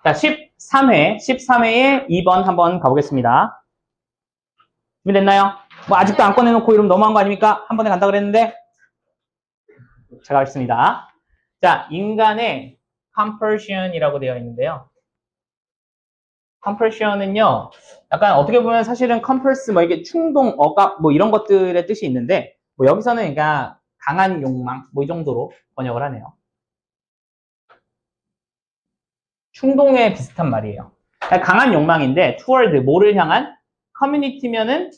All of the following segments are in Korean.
자, 13회에 2번 한번 가보겠습니다. 준비됐나요? 뭐 아직도 안 꺼내놓고 이러면 너무한 거 아닙니까? 한 번에 간다 그랬는데 제가 하겠습니다. 자, 인간의 compulsion이라고 되어 있는데요. compulsion은요, 약간 어떻게 보면 사실은 compulse 뭐 이게 충동, 억압 뭐 이런 것들의 뜻이 있는데 뭐 여기서는 그러니까 강한 욕망 뭐 이 정도로 번역을 하네요. 충동에 비슷한 말이에요. 그러니까 강한 욕망인데 toward 뭐를 향한 커뮤니티면은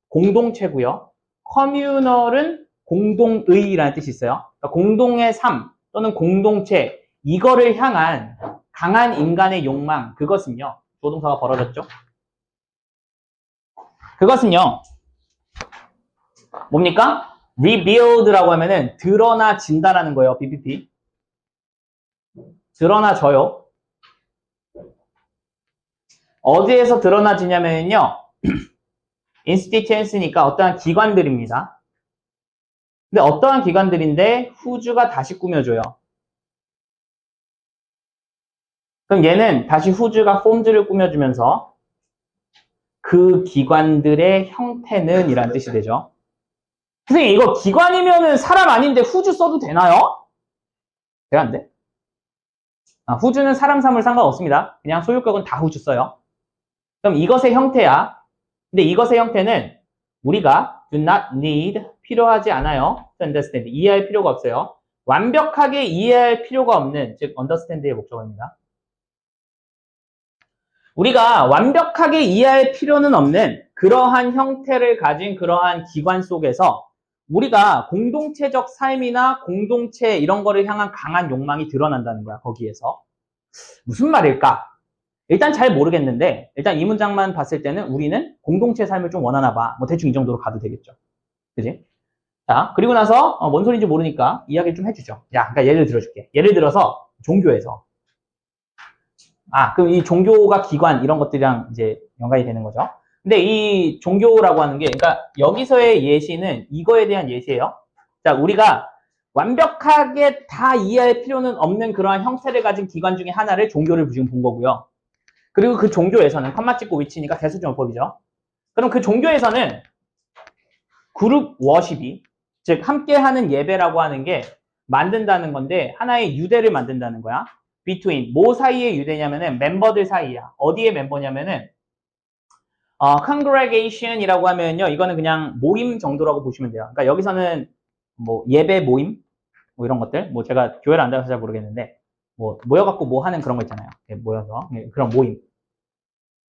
공동체고요. 커뮤널은 공동의라는 뜻이 있어요. 그러니까 공동의 삶 또는 공동체 이거를 향한 강한 인간의 욕망 그것은요. 조동사가 벌어졌죠. 그것은요. 뭡니까? rebuild라고 하면은 드러나진다라는 거예요. BPP. 드러나져요. 어디에서 드러나지냐면요. institutions니까 어떠한 기관들입니다. 근데 어떠한 기관들인데 후주가 다시 꾸며줘요. 그럼 얘는 다시 후주가 폼즈를 꾸며주면서 그 기관들의 형태는 이란 뜻이 되죠. 선생님 이거 기관이면은 사람 아닌데 후주 써도 되나요? 돼요 안 돼? 후주는 사람 사물 상관없습니다. 그냥 소유격은 다 후주 써요. 그럼 이것의 형태야. 근데 이것의 형태는 우리가 do not need 필요하지 않아요. to understand 이해할 필요가 없어요. 완벽하게 이해할 필요가 없는 즉 understand의 목적어입니다. 우리가 완벽하게 이해할 필요는 없는 그러한 형태를 가진 그러한 기관 속에서 우리가 공동체적 삶이나 공동체 이런 거를 향한 강한 욕망이 드러난다는 거야. 거기에서. 무슨 말일까? 일단 잘 모르겠는데 일단 이 문장만 봤을 때는 우리는 공동체 삶을 좀 원하나 봐. 뭐 대충 이 정도로 가도 되겠죠. 그지? 자, 그리고 나서 뭔 소리인지 모르니까 이야기를 좀 해주죠. 야, 그러니까 예를 들어줄게. 예를 들어서 종교에서 그럼 이 종교가 기관 이런 것들이랑 이제 연관이 되는 거죠. 근데 이 종교라고 하는 게 그러니까 여기서의 예시는 이거에 대한 예시예요. 자, 우리가 완벽하게 다 이해할 필요는 없는 그러한 형태를 가진 기관 중에 하나를 종교를 지금 본 거고요. 그리고 그 종교에서는 컴마 찍고 위치니까 대수정법이죠. 그럼 그 종교에서는 그룹 워십이 즉 함께하는 예배라고 하는 게 만든다는 건데 하나의 유대를 만든다는 거야. between 뭐 사이의 유대냐면은 멤버들 사이야. 어디의 멤버냐면은 congregation이라고 하면요. 이거는 그냥 모임 정도라고 보시면 돼요. 그러니까 여기서는 뭐 예배 모임 뭐 이런 것들 뭐 제가 교회를 안 다녀서 잘 모르겠는데 뭐 모여갖고 뭐 하는 그런 거 있잖아요. 모여서 그런 모임.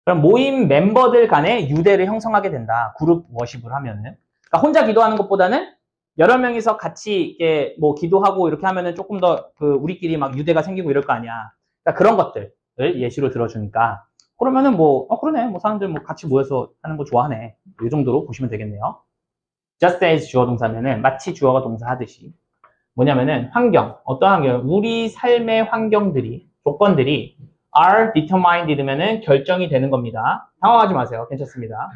그럼 모임 멤버들 간에 유대를 형성하게 된다. 그룹 워십을 하면은. 그러니까 혼자 기도하는 것보다는 여러 명이서 같이 이렇게 뭐 기도하고 이렇게 하면은 조금 더 그 우리끼리 막 유대가 생기고 이럴 거 아니야. 그러니까 그런 것들을 예시로 들어주니까 그러면은 뭐 그러네. 뭐 사람들 뭐 같이 모여서 하는 거 좋아하네. 이 정도로 보시면 되겠네요. just as 주어 동사면은 마치 주어가 동사 하듯이 뭐냐면은 환경, 어떤 환경? 우리 삶의 환경들이 조건들이 are determined 이러면은 결정이 되는 겁니다. 당황하지 마세요. 괜찮습니다.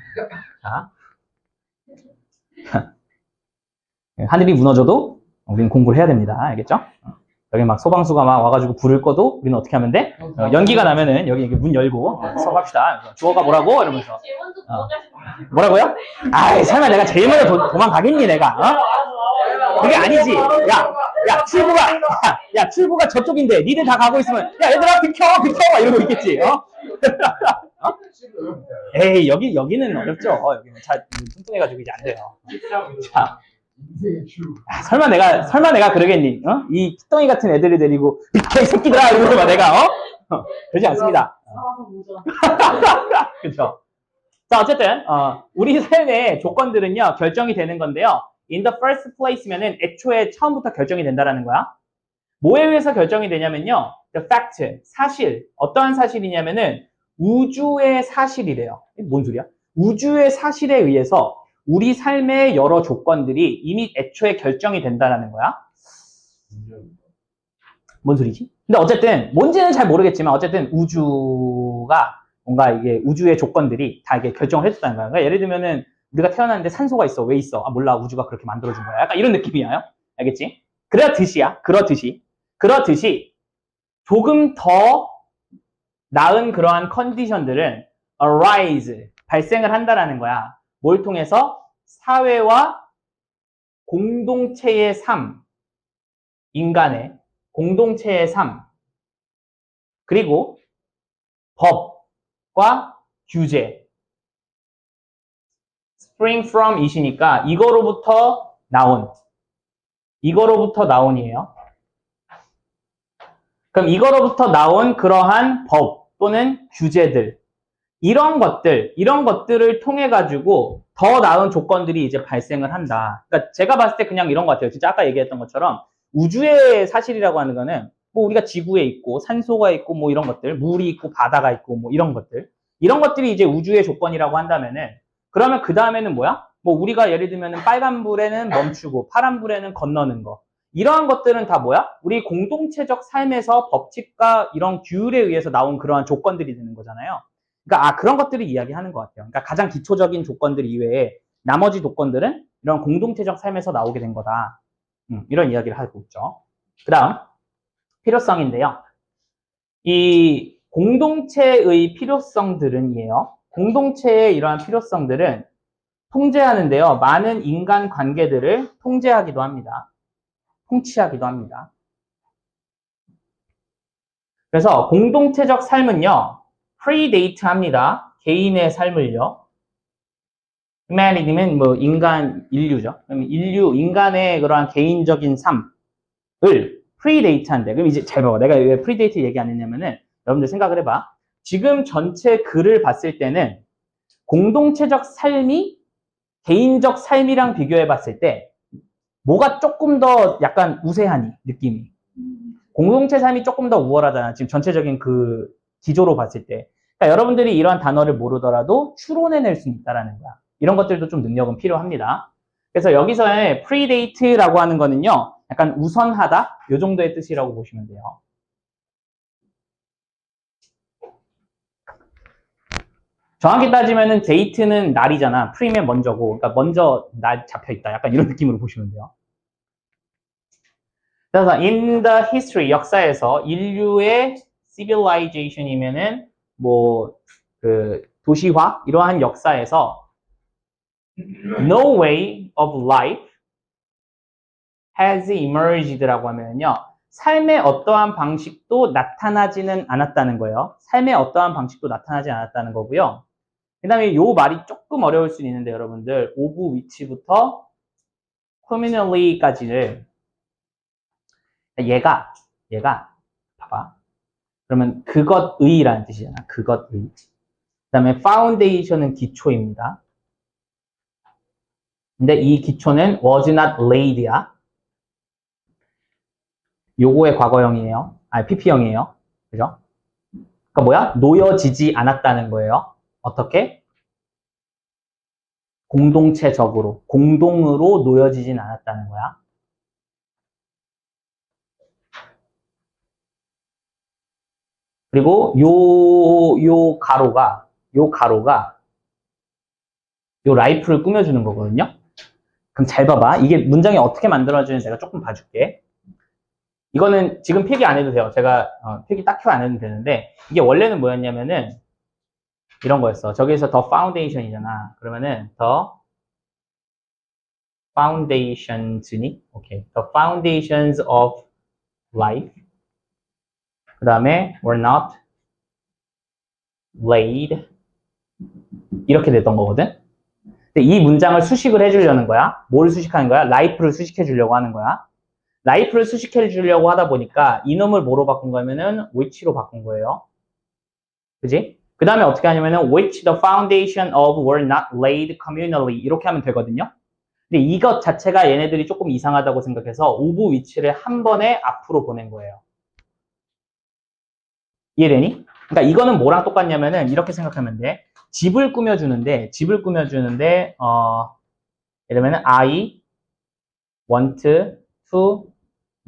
자. 하늘이 무너져도 우리는 공부를 해야 됩니다. 알겠죠? 여기 막 소방수가 막 와가지고 불을 꺼도 우리는 어떻게 하면 돼? 연기가 나면은 여기 문 열고 수업합시다. 주어가 뭐라고? 이러면서. 뭐라고요? 설마 내가 제일 먼저 도망가겠니, 내가? 그게 아니지. 출구가 저쪽인데 니들 다 가고 있으면 얘들아 비켜 막 이러고 있겠지. 에이 여기는 어렵죠. 여기는 잘 뚱뚱해가지고 이제 안 돼요. 자, 설마 내가 그러겠니? 이 똥이 같은 애들을 데리고 이 새끼들아 이러면서 막 내가 그러지 않습니다. 그렇죠. 자, 어쨌든 우리 삶의 조건들은요 결정이 되는 건데요. In the first place면은 애초에 처음부터 결정이 된다라는 거야. 뭐에 의해서 결정이 되냐면요. The fact, 사실. 어떠한 사실이냐면은 우주의 사실이래요. 뭔 소리야? 우주의 사실에 의해서 우리 삶의 여러 조건들이 이미 애초에 결정이 된다라는 거야. 뭔 소리지? 근데 어쨌든 뭔지는 잘 모르겠지만 어쨌든 우주가 뭔가 이게 우주의 조건들이 다 이게 결정을 해줬다는 거야. 그러니까 예를 들면은 우리가 태어났는데 산소가 있어. 왜 있어? 몰라. 우주가 그렇게 만들어준 거야. 약간 이런 느낌이에요. 알겠지? 그렇듯이 조금 더 낳은 그러한 컨디션들은 arise, 발생을 한다라는 거야. 뭘 통해서? 사회와 공동체의 삶, 인간의 공동체의 삶, 그리고 법과 규제, spring from 이시니까 이거로부터 나온이에요. 그럼 이거로부터 나온 그러한 법 또는 규제들, 이런 것들을 통해 가지고 더 나은 조건들이 이제 발생을 한다. 그러니까 제가 봤을 때 그냥 이런 것 같아요. 진짜 아까 얘기했던 것처럼 우주의 사실이라고 하는 거는 뭐 우리가 지구에 있고 산소가 있고 뭐 이런 것들, 물이 있고 바다가 있고 뭐 이런 것들이 이제 우주의 조건이라고 한다면은 그러면 그 다음에는 뭐야? 뭐 우리가 예를 들면 빨간 불에는 멈추고 파란 불에는 건너는 거. 이러한 것들은 다 뭐야? 우리 공동체적 삶에서 법칙과 이런 규율에 의해서 나온 그러한 조건들이 되는 거잖아요. 그러니까 그런 것들을 이야기하는 것 같아요. 그러니까 가장 기초적인 조건들 이외에 나머지 조건들은 이런 공동체적 삶에서 나오게 된 거다. 이런 이야기를 하고 있죠. 그 다음 필요성인데요. 이 공동체의 필요성들은이에요. 공동체의 이러한 필요성들은 통제하는데요. 많은 인간 관계들을 통제하기도 합니다. 통치하기도 합니다. 그래서 공동체적 삶은요. 프리데이트 합니다. 개인의 삶을요. humanity는 뭐 인류죠. 그럼 인간의 그러한 개인적인 삶을 프리데이트 한대. 그럼 이제 잘 봐봐. 내가 왜 프리데이트 얘기 안 했냐면은 여러분들 생각을 해봐. 지금 전체 글을 봤을 때는 공동체적 삶이 개인적 삶이랑 비교해 봤을 때 뭐가 조금 더 약간 우세하니 느낌이. 공동체 삶이 조금 더 우월하잖아. 지금 전체적인 그 기조로 봤을 때. 그러니까 여러분들이 이러한 단어를 모르더라도 추론해낼 수 있다라는 거야. 이런 것들도 좀 능력은 필요합니다. 그래서 여기서의 predate라고 하는 거는요. 약간 우선하다? 요 정도의 뜻이라고 보시면 돼요. 정확히 따지면은 date는 날이잖아. pre면 먼저고. 그러니까 먼저 날 잡혀있다. 약간 이런 느낌으로 보시면 돼요. 그래서 in the history, 역사에서 인류의 civilization이면은 뭐 그 도시화 이러한 역사에서 no way of life has emerged라고 하면요. 삶의 어떠한 방식도 나타나지는 않았다는 거예요. 삶의 어떠한 방식도 나타나지 않았다는 거고요. 그 다음에 요 말이 조금 어려울 수 있는데 여러분들 of which부터 communally까지를 얘가 봐봐. 그러면 그것의라는 뜻이잖아. 그것의. 그 다음에 foundation은 기초입니다. 근데 이 기초는 was not laid야. 요거의 과거형이에요. PP형이에요. 그죠? 그러니까 뭐야? 놓여지지 않았다는 거예요. 어떻게? 공동체적으로, 공동으로 놓여지진 않았다는 거야. 그리고 요 가로가 요 라이프를 꾸며주는 거거든요. 그럼 잘 봐봐. 이게 문장이 어떻게 만들어지는지 내가 조금 봐줄게. 이거는 지금 필기 안 해도 돼요. 제가 필기 딱히 안 해도 되는데 이게 원래는 뭐였냐면은 이런 거였어. 저기에서 the foundation이잖아. 그러면은 the foundations니? 오케이. the foundations of life. 그 다음에 were not laid. 이렇게 됐던 거거든. 근데 이 문장을 수식을 해주려는 거야. 뭘 수식하는 거야? life를 수식해 주려고 하는 거야. life를 수식해 주려고 하다 보니까 이놈을 뭐로 바꾼 거면은 which로 바꾼 거예요. 그지? 그 다음에 어떻게 하냐면은 which the foundation of were not laid communally 이렇게 하면 되거든요. 근데 이것 자체가 얘네들이 조금 이상하다고 생각해서 of which를 한 번에 앞으로 보낸 거예요. 이해되니? 그러니까 이거는 뭐랑 똑같냐면은 이렇게 생각하면 돼. 집을 꾸며주는데 예를 들면 I want to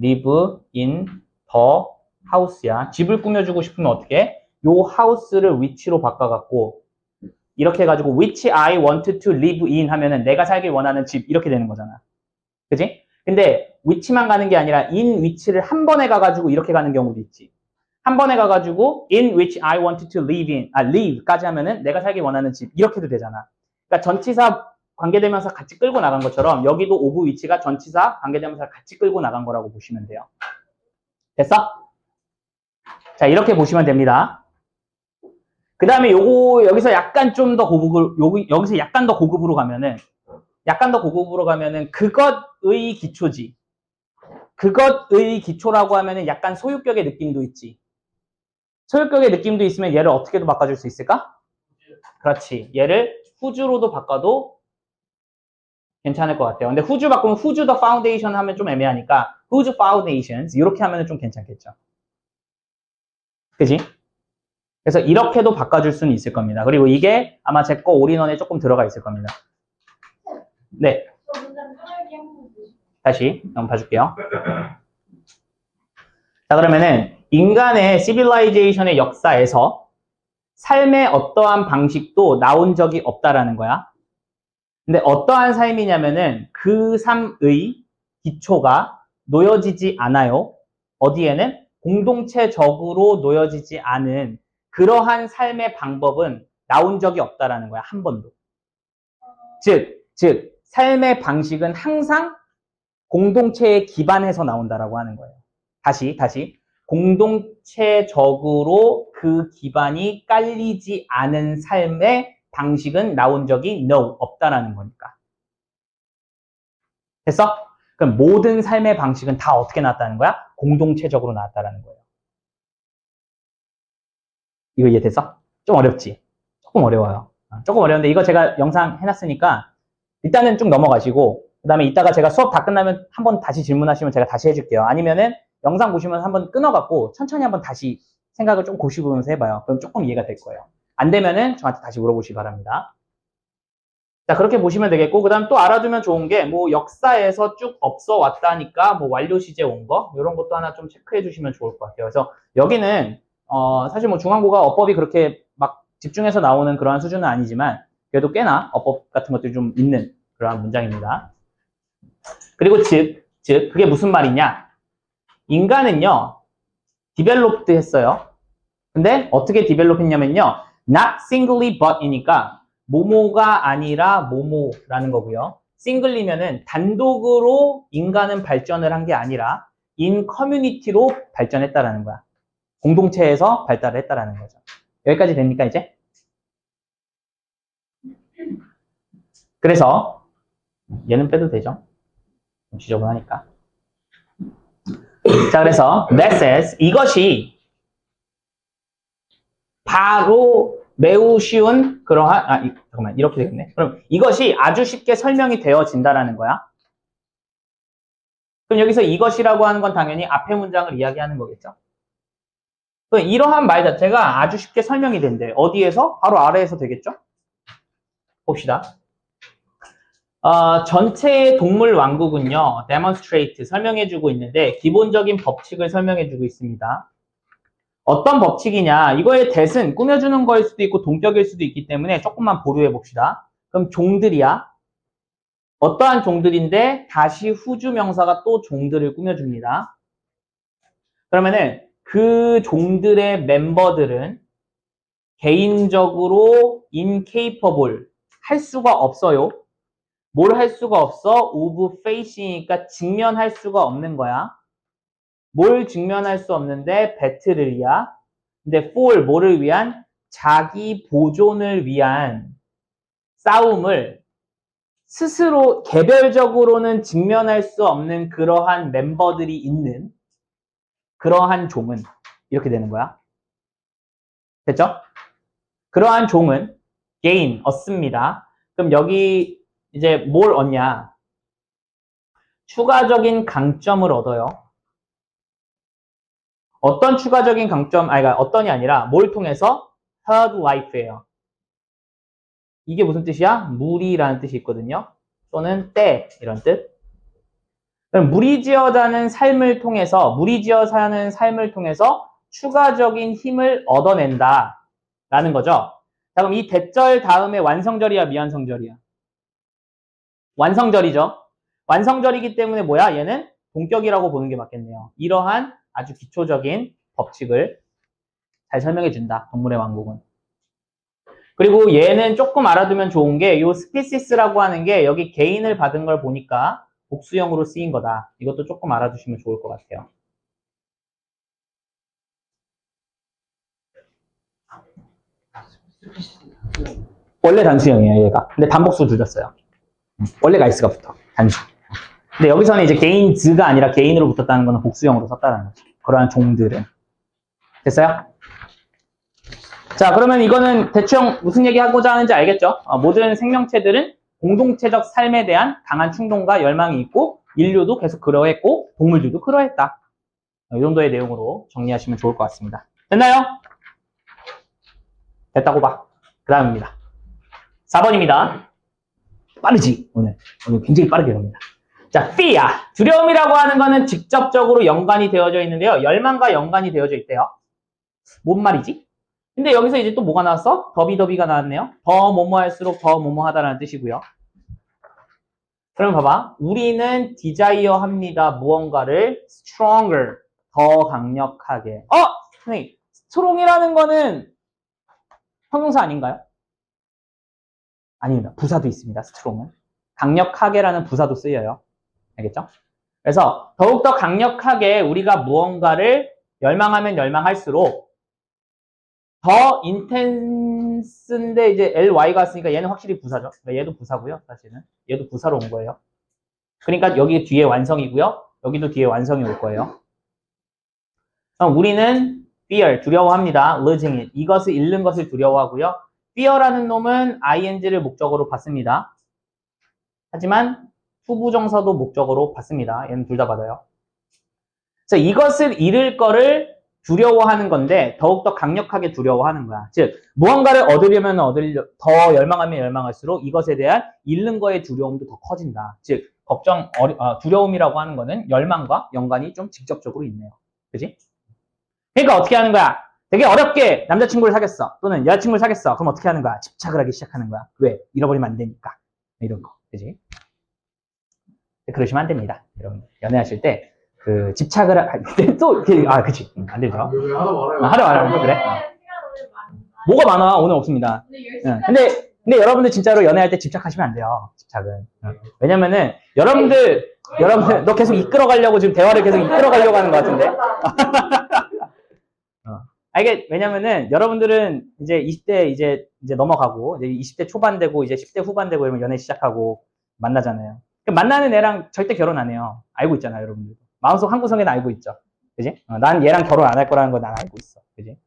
live in the house야. 집을 꾸며주고 싶으면 어떻게 해? 요 house를 which로 바꿔갖고 이렇게 해가지고 which I want to live in 하면은 내가 살길 원하는 집 이렇게 되는 거잖아. 그지? 근데 which만 가는 게 아니라 in which를 한 번에 가가지고 이렇게 가는 경우도 있지. 한 번에 가가지고 in which I want to live까지 하면은 내가 살기 원하는 집 이렇게도 되잖아. 그러니까 전치사 관계대명사 같이 끌고 나간 것처럼 여기도 of which가 전치사 관계대명사 같이 끌고 나간 거라고 보시면 돼요. 됐어? 자, 이렇게 보시면 됩니다. 그 다음에 요거 여기서 약간 좀 더 여기서 약간 더 고급으로 가면은 그것의 기초지. 그것의 기초라고 하면은 약간 소유격의 느낌도 있지. 소유격의 느낌도 있으면 얘를 어떻게도 바꿔줄 수 있을까? 그렇지. 얘를 who's로도 바꿔도 괜찮을 것 같아요. 근데 who's 바꾸면 who's the foundation 하면 좀 애매하니까 who's foundations 이렇게 하면 좀 괜찮겠죠. 그지? 그래서 이렇게도 바꿔줄 수는 있을 겁니다. 그리고 이게 아마 제 거 올인원에 조금 들어가 있을 겁니다. 네. 다시 한번 봐줄게요. 자, 그러면은 인간의 시빌라이제이션의 역사에서 삶의 어떠한 방식도 나온 적이 없다라는 거야. 근데 어떠한 삶이냐면은 그 삶의 기초가 놓여지지 않아요. 어디에는? 공동체적으로 놓여지지 않은 그러한 삶의 방법은 나온 적이 없다라는 거야. 한 번도. 즉, 삶의 방식은 항상 공동체에 기반해서 나온다라고 하는 거예요. 다시. 공동체적으로 그 기반이 깔리지 않은 삶의 방식은 나온 적이 no, 없다라는 거니까. 됐어? 그럼 모든 삶의 방식은 다 어떻게 나왔다는 거야? 공동체적으로 나왔다라는 거예요. 이거 이해됐어? 좀 어렵지? 조금 어려워요. 조금 어려운데 이거 제가 영상 해놨으니까 일단은 쭉 넘어가시고 그 다음에 이따가 제가 수업 다 끝나면 한번 다시 질문하시면 제가 다시 해줄게요. 아니면은 영상 보시면 한번 끊어갖고 천천히 한번 다시 생각을 좀 고시보면서 해봐요. 그럼 조금 이해가 될 거예요. 안 되면은 저한테 다시 물어보시기 바랍니다. 자, 그렇게 보시면 되겠고, 그 다음 또 알아두면 좋은 게, 뭐, 역사에서 쭉 없어 왔다니까, 뭐, 완료 시제 온 거, 이런 것도 하나 좀 체크해 주시면 좋을 것 같아요. 그래서 여기는, 사실 뭐, 중앙고가 어법이 그렇게 막 집중해서 나오는 그러한 수준은 아니지만, 그래도 꽤나 어법 같은 것들이 좀 있는 그러한 문장입니다. 그리고 그게 무슨 말이냐? 인간은요, 디벨롭드 했어요. 근데 어떻게 디벨롭 했냐면요, not singly but이니까, 모모가 아니라 모모라는 거고요. 싱글리면은 단독으로 인간은 발전을 한 게 아니라 인 커뮤니티로 발전했다라는 거야. 공동체에서 발달을 했다라는 거죠. 여기까지 됩니까 이제? 그래서 얘는 빼도 되죠. 좀 지저분하니까. 자, 그래서 that says 이것이 바로 매우 쉬운 그러한 잠깐만 이렇게 되겠네. 그럼 이것이 아주 쉽게 설명이 되어진다라는 거야. 그럼 여기서 이것이라고 하는 건 당연히 앞에 문장을 이야기하는 거겠죠. 그럼 이러한 말 자체가 아주 쉽게 설명이 된대. 어디에서? 바로 아래에서 되겠죠. 봅시다. 전체의 동물 왕국은요, demonstrate 설명해주고 있는데 기본적인 법칙을 설명해주고 있습니다. 어떤 법칙이냐? 이거의 that은 꾸며주는 거일 수도 있고 동격일 수도 있기 때문에 조금만 보류해 봅시다. 그럼 종들이야. 어떠한 종들인데 다시 후주 명사가 또 종들을 꾸며줍니다. 그러면은 그 종들의 멤버들은 개인적으로 incapable 할 수가 없어요. 뭘 할 수가 없어? of facing이니까 직면할 수가 없는 거야. 뭘 직면할 수 없는데 배틀을이야. 근데 for 뭐를 위한? 자기 보존을 위한 싸움을 스스로 개별적으로는 직면할 수 없는 그러한 멤버들이 있는 그러한 종은 이렇게 되는 거야. 됐죠? 그러한 종은 gain, 얻습니다. 그럼 여기 이제 뭘 얻냐? 추가적인 강점을 얻어요. 어떤 추가적인 강점, 그러니까 어떤이 아니라 뭘 통해서? third life예요. 이게 무슨 뜻이야? 무리라는 뜻이 있거든요. 또는 때 이런 뜻. 그럼 무리지어 사는 삶을 통해서 추가적인 힘을 얻어낸다 라는 거죠. 자, 그럼 이 대절 다음에 완성절이야 미완성절이야? 완성절이죠. 완성절이기 때문에 뭐야? 얘는 동격이라고 보는 게 맞겠네요. 이러한 아주 기초적인 법칙을 잘 설명해준다. 동물의 왕국은. 그리고 얘는 조금 알아두면 좋은 게 요 스피시스라고 하는 게 여기 개인을 받은 걸 보니까 복수형으로 쓰인 거다. 이것도 조금 알아두시면 좋을 것 같아요. 원래 단수형이에요, 얘가. 근데 단복수 줄였어요. 원래 가이스가 붙어. 단수. 근데 여기서는 이제 개인 즈가 아니라 개인으로 붙었다는 거는 복수형으로 썼다는 거죠. 그러한 종들은. 됐어요? 자, 그러면 이거는 대충 무슨 얘기 하고자 하는지 알겠죠? 모든 생명체들은 공동체적 삶에 대한 강한 충동과 열망이 있고 인류도 계속 그러했고 동물들도 그러했다. 이 정도의 내용으로 정리하시면 좋을 것 같습니다. 됐나요? 됐다고 봐. 그 다음입니다. 4번입니다. 빠르지? 오늘 굉장히 빠르게 갑니다. 자, fear. 두려움이라고 하는 거는 직접적으로 연관이 되어져 있는데요. 열망과 연관이 되어져 있대요. 뭔 말이지? 근데 여기서 이제 또 뭐가 나왔어? 더비가 나왔네요. 더 뭐뭐 할수록 더 뭐뭐 하다라는 뜻이고요. 그럼 봐봐. 우리는 desire 합니다. 무언가를 stronger, 더 강력하게. 선생님, strong이라는 거는 형용사 아닌가요? 아닙니다. 부사도 있습니다. strong은. 강력하게라는 부사도 쓰여요. 알겠죠? 그래서 더욱더 강력하게 우리가 무언가를 열망하면 열망할수록 더 인텐스인데 이제 ly가 왔으니까 얘는 확실히 부사죠. 그러니까 얘도 부사고요. 사실은 얘도 부사로 온 거예요. 그러니까 여기 뒤에 완성이고요. 여기도 뒤에 완성이 올 거예요. 그럼 우리는 fear, 두려워합니다. losing it, 이것을 잃는 것을 두려워하고요. fear라는 놈은 ing를 목적어로 받습니다. 하지만 후부정사도 목적어로 받습니다. 얘는 둘 다 받아요. 그래서 이것을 잃을 거를 두려워하는 건데 더욱더 강력하게 두려워하는 거야. 즉 무언가를 얻으려면 더 열망하면 열망할수록 이것에 대한 잃는 거의 두려움도 더 커진다. 즉 두려움이라고 하는 거는 열망과 연관이 좀 직접적으로 있네요. 그지? 그러니까 어떻게 하는 거야? 되게 어렵게 남자친구를 사귀었어. 또는 여자친구를 사귀었어. 그럼 어떻게 하는 거야? 집착을 하기 시작하는 거야. 왜? 잃어버리면 안 되니까. 이런 거. 그지? 그러시면 안 됩니다. 여러분 연애하실 때 그 집착을 그치 안 되죠. 하도 말아요. 그래. 뭐가 많아? 오늘 없습니다. 근데 여러분들 진짜로 연애할 때 집착하시면 안 돼요. 집착은. 왜냐면은 여러분들 너 계속 이끌어가려고 지금 대화를 계속 이끌어가려고 하는 것 같은데. 이게 왜냐면은 여러분들은 이제 20대 이제 넘어가고 이제 20대 초반 되고 이제 10대 후반 되고 이러면 연애 시작하고 만나잖아요. 만나는 애랑 절대 결혼 안 해요. 알고 있잖아요, 여러분들. 마음속 한구석에는 알고 있죠. 그지? 난 얘랑 결혼 안 할 거라는 거 난 알고 있어. 그지?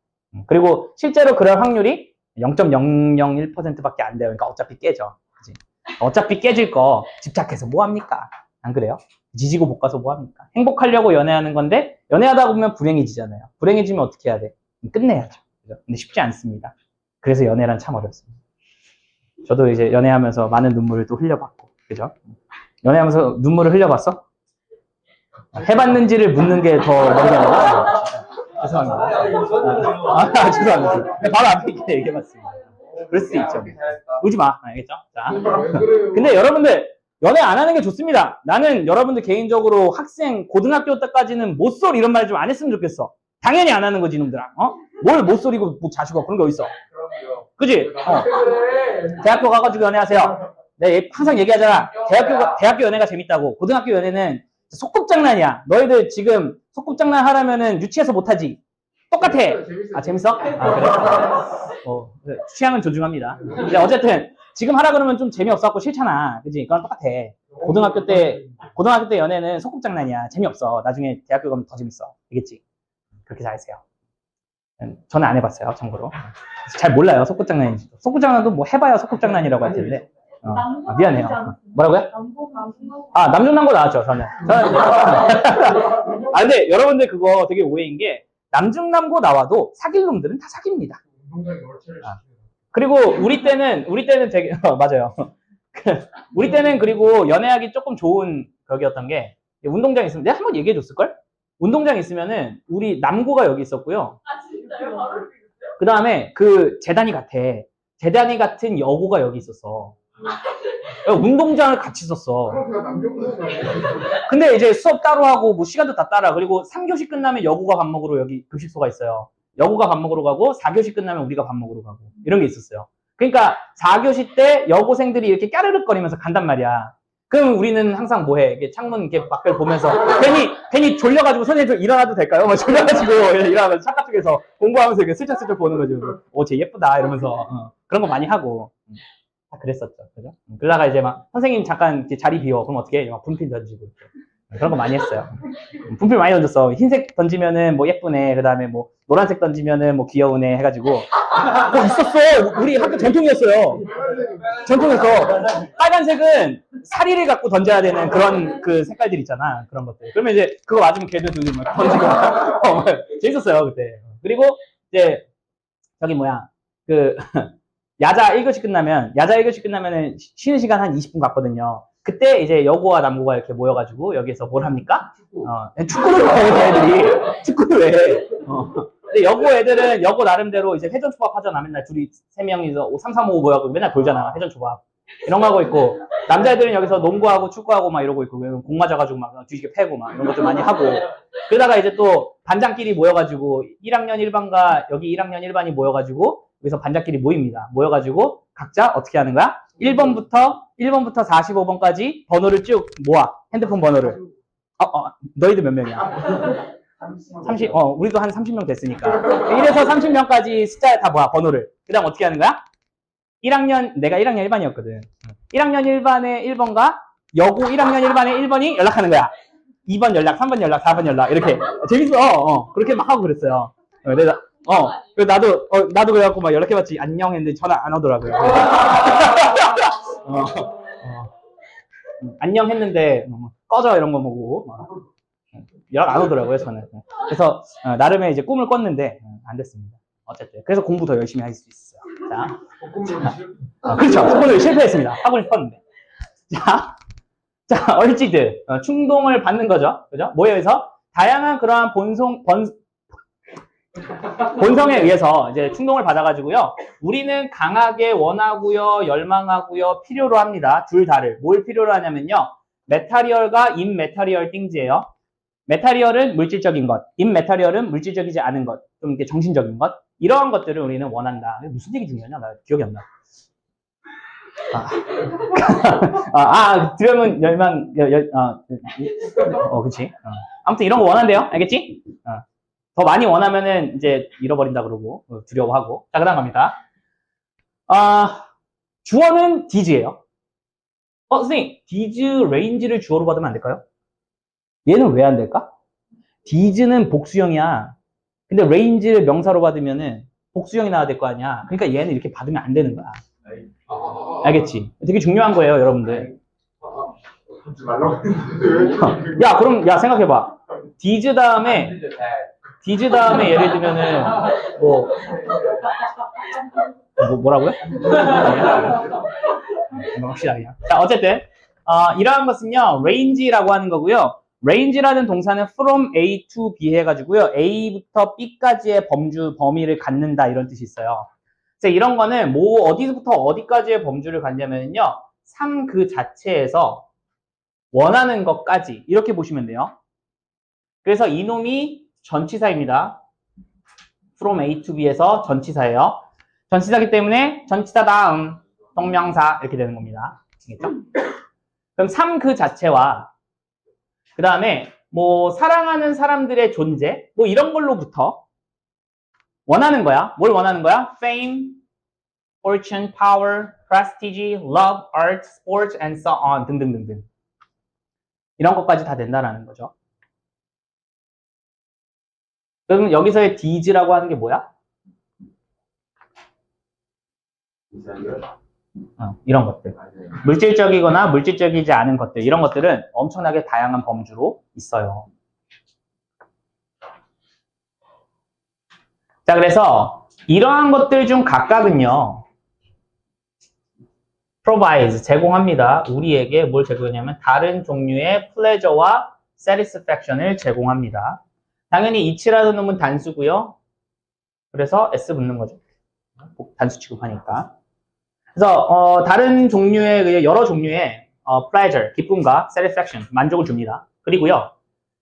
그리고 실제로 그럴 확률이 0.001%밖에 안 돼요. 그러니까 어차피 깨져. 그지? 어차피 깨질 거 집착해서 뭐 합니까? 안 그래요? 지지고 볶아서 뭐 합니까? 행복하려고 연애하는 건데 연애하다 보면 불행해지잖아요. 불행해지면 어떻게 해야 돼? 끝내야죠. 그죠? 근데 쉽지 않습니다. 그래서 연애란 참 어렵습니다. 저도 이제 연애하면서 많은 눈물을 또 흘려봤고, 그죠? 연애하면서 눈물을 흘려봤어? 해봤는지를 묻는 게 더 머리가 나요. 죄송합니다. 죄송합니다. 바로 앞에 있게 얘기해봤습니다. 그럴 수도 있죠. 울지 마. 알겠죠? 자. 근데 여러분들, 연애 안 하는 게 좋습니다. 나는 여러분들 개인적으로 고등학교 때까지는 못쏠 이런 말 좀 안 했으면 좋겠어. 당연히 안 하는 거지, 이놈들아. 뭘 못쏠이고 뭐 자식아 그런 거 어딨어. 그지? 대학교 가가지고 연애하세요. 내가 항상 얘기하잖아. 대학교 연애가 재밌다고. 고등학교 연애는 소꿉장난이야. 너희들 지금 소꿉장난 하려면은 유치해서 못하지. 똑같아. 재밌어? 그래. 취향은 존중합니다. 근데 어쨌든 지금 하라 그러면 좀 재미없어갖고 싫잖아. 그지? 그건 똑같아. 고등학교 때 연애는 소꿉장난이야. 재미없어. 나중에 대학교 가면 더 재밌어. 알겠지? 그렇게 잘하세요. 저는 안 해봤어요, 참고로. 잘 몰라요, 소꿉장난인지. 소꿉장난도 뭐 해봐야 소꿉장난이라고 할 텐데. 미안해요. 뭐라고요? 남중남고 나왔죠, 저는. 근데 여러분들 그거 되게 오해인 게, 남중남고 나와도 사귈 놈들은 다 사깁니다. 그리고 우리 때는 되게, 맞아요. 우리 때는 그리고 연애하기 조금 좋은 격이었던 게, 운동장 있으면, 내가 한번 얘기해 줬을걸? 운동장 있으면은, 우리 남고가 여기 있었고요. 진짜요? 바로 그 다음에 재단이 같은 여고가 여기 있었어. 운동장을 같이 썼어. 근데 이제 수업 따로 하고 뭐 시간도 다 따라. 그리고 3교시 끝나면 여고가 밥 먹으러 여기 급식소가 있어요. 여고가 밥 먹으러 가고 4교시 끝나면 우리가 밥 먹으러 가고 이런 게 있었어요. 그러니까 4교시 때 여고생들이 이렇게 까르륵거리면서 간단 말이야. 그럼 우리는 항상 뭐해? 이렇게 창문 이렇게 밖을 보면서 괜히 졸려가지고 선생님 좀 일어나도 될까요? 막 졸려가지고 일어나면서 창가 쪽에서 공부하면서 이렇게 슬쩍슬쩍 보는 거죠. 오, 쟤 예쁘다 이러면서 그런 거 많이 하고 다 그랬었죠, 그죠? 그러다가 이제 막 선생님 잠깐 이제 자리 비워 그럼 어떻게 해? 막 분필 던지고 그런 거 많이 했어요. 분필 많이 던졌어. 흰색 던지면은 뭐 예쁘네. 그 다음에 뭐 노란색 던지면은 뭐 귀여우네 해가지고 있었어. 우리 학교 전통이었어요. 전통이었어. 빨간색은 사리를 갖고 던져야 되는 그런 그 색깔들 있잖아. 그런 것들. 그러면 이제 그거 맞으면 걔도 막 던지고 재밌었어요 그때. 그리고 이제 저기 뭐야 그 야자 1교시 끝나면은 쉬는 시간 한 20분 갔거든요. 그때 이제 여고와 남고가 이렇게 모여가지고 여기서 뭘 합니까? 축구를 해, 애들이. 축구를 해. 근데 여고 애들은 여고 나름대로 이제 회전 초밥 하잖아. 맨날 둘이 세 명이서 3, 3, 5 모여가지고 맨날 돌잖아. 회전 초밥. 이런 거 하고 있고. 남자애들은 여기서 농구하고 축구하고 막 이러고 있고. 공 맞아가지고 막 뒤지게 패고 막 이런 것들 많이 하고. 그러다가 이제 또 반장끼리 모여가지고 1학년 1반과 여기 1학년 1반이 모여가지고 여기서 반장끼리 모입니다. 모여가지고 각자 어떻게 하는 거야? 1번부터 45번까지 번호를 쭉 모아. 핸드폰 번호를. 너희들 몇 명이야? 30, 우리도 한 30명 됐으니까. 1에서 30명까지 숫자 다 모아, 번호를. 그 다음 어떻게 하는 거야? 내가 1학년 1반이었거든. 1학년 1반의 1번과 여고 1학년 1반의 1번이 연락하는 거야. 2번 연락, 3번 연락, 4번 연락. 이렇게. 재밌어. 그렇게 막 하고 그랬어요. 그래서 나도 그래갖고 막 연락해봤지. 안녕 했는데 전화 안 오더라고요. 안녕 했는데 꺼져 이런 거 보고 연락 안 오더라고요 저는. 그래서 나름의 이제 꿈을 꿨는데 안 됐습니다. 어쨌든 그래서 공부 더 열심히 할 수 있어요. 자, 그렇죠. 학원을 실패했습니다. 학원을 싶었는데. 자, 얼지드 충동을 받는 거죠. 그죠? 모여서 다양한 그러한 본성에 의해서 이제 충동을 받아가지고요. 우리는 강하게 원하고요, 열망하고요, 필요로 합니다. 둘 다를. 뭘 필요로 하냐면요. 메타리얼과 인메타리얼 띵즈예요. 메타리얼은 물질적인 것, 인메타리얼은 물질적이지 않은 것, 좀 이렇게 정신적인 것. 이러한 것들을 우리는 원한다. 무슨 얘기 중요하냐? 나 기억이 안 나. 들으면 열망, 그치. 아무튼 이런 거 원한대요. 알겠지? 더 많이 원하면은 이제 잃어버린다 그러고 두려워하고. 자, 그 다음 갑니다. 주어는 디즈예요. 선생님, 디즈 레인지를 주어로 받으면 안 될까요? 얘는 왜 안 될까? 디즈는 복수형이야. 근데 레인지를 명사로 받으면은 복수형이 나와야 될 거 아니야. 그러니까 얘는 이렇게 받으면 안 되는 거야. 알겠지? 되게 중요한 거예요, 여러분들. 야, 그럼 생각해봐. 디즈 다음에 예를 들면은 뭐라고요? 확실히 그냥. 자, 어쨌든 이러한 것은요 range라고 하는 거고요. range라는 동사는 from A to B 해가지고요 A부터 B까지의 범위를 갖는다 이런 뜻이 있어요. 그래서 이런 거는 어디서부터 어디까지의 범주를 갖냐면요 3 그 자체에서 원하는 것까지 이렇게 보시면 돼요. 그래서 이놈이 전치사입니다. from A to B에서 전치사예요. 전치사기 때문에 전치사 다음 동명사 이렇게 되는 겁니다. 아시겠죠? 그럼 3 그 자체와 그 다음에 사랑하는 사람들의 존재 이런 걸로부터 원하는 거야. 뭘 원하는 거야? Fame, fortune, power, prestige, love, art, sports, and so on 등등등등 이런 것까지 다 된다라는 거죠. 그럼 여기서의 Ds라고 하는 게 뭐야? 이런 것들. 물질적이거나 물질적이지 않은 것들, 이런 것들은 엄청나게 다양한 범주로 있어요. 자, 그래서 이러한 것들 중 각각은요, provides, 제공합니다. 우리에게 뭘 제공하냐면 다른 종류의 pleasure와 satisfaction을 제공합니다. 당연히 each라는 놈은 단수고요. 그래서 s 붙는 거죠. 단수 취급하니까. 그래서 다른 종류의 여러 종류의 pleasure, 기쁨과 satisfaction, 만족을 줍니다. 그리고요.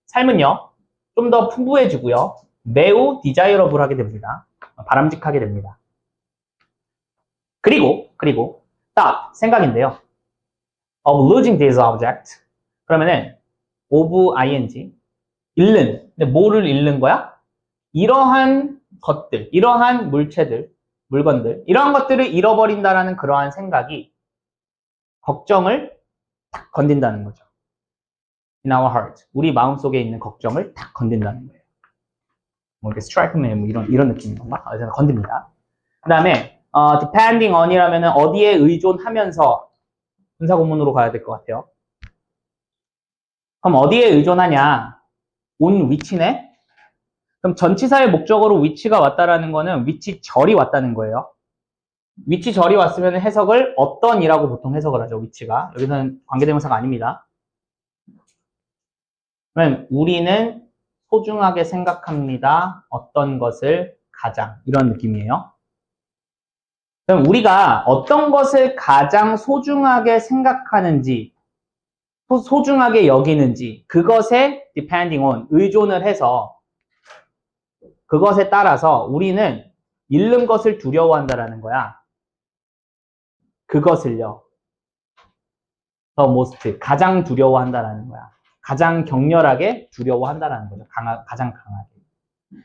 삶은요. 좀 더 풍부해지고요. 매우 desirable하게 됩니다. 바람직하게 됩니다. 그리고 딱 생각인데요. of losing this object. 그러면은 of ing 잃는. 근데 뭐를 잃는 거야? 이러한 것들, 이러한 물체들, 물건들, 이러한 것들을 잃어버린다라는 그러한 생각이 걱정을 딱 건든다는 거죠. In our heart. 우리 마음속에 있는 걱정을 딱 건든다는 거예요. 뭐 이렇게 strike me 뭐 이런 느낌인 건가? 그래서 건듭니다. 그 다음에 depending on이라면은 어디에 의존하면서 분사구문으로 가야 될 것 같아요. 그럼 어디에 의존하냐? on 위치네? 그럼 전치사의 목적어로 위치가 왔다라는 거는 위치절이 왔다는 거예요. 위치절이 왔으면 해석을 어떤이라고 보통 해석을 하죠. 위치가. 여기서는 관계대명사가 아닙니다. 그러면 우리는 소중하게 생각합니다. 어떤 것을 가장. 이런 느낌이에요. 그럼 우리가 어떤 것을 가장 소중하게 생각하는지, 소중하게 여기는지, 그것에 depending on, 의존을 해서 그것에 따라서 우리는 잃는 것을 두려워한다라는 거야. 그것을요. the most, 가장 두려워한다라는 거야. 가장 격렬하게 두려워한다라는 거죠. 가장 강하게.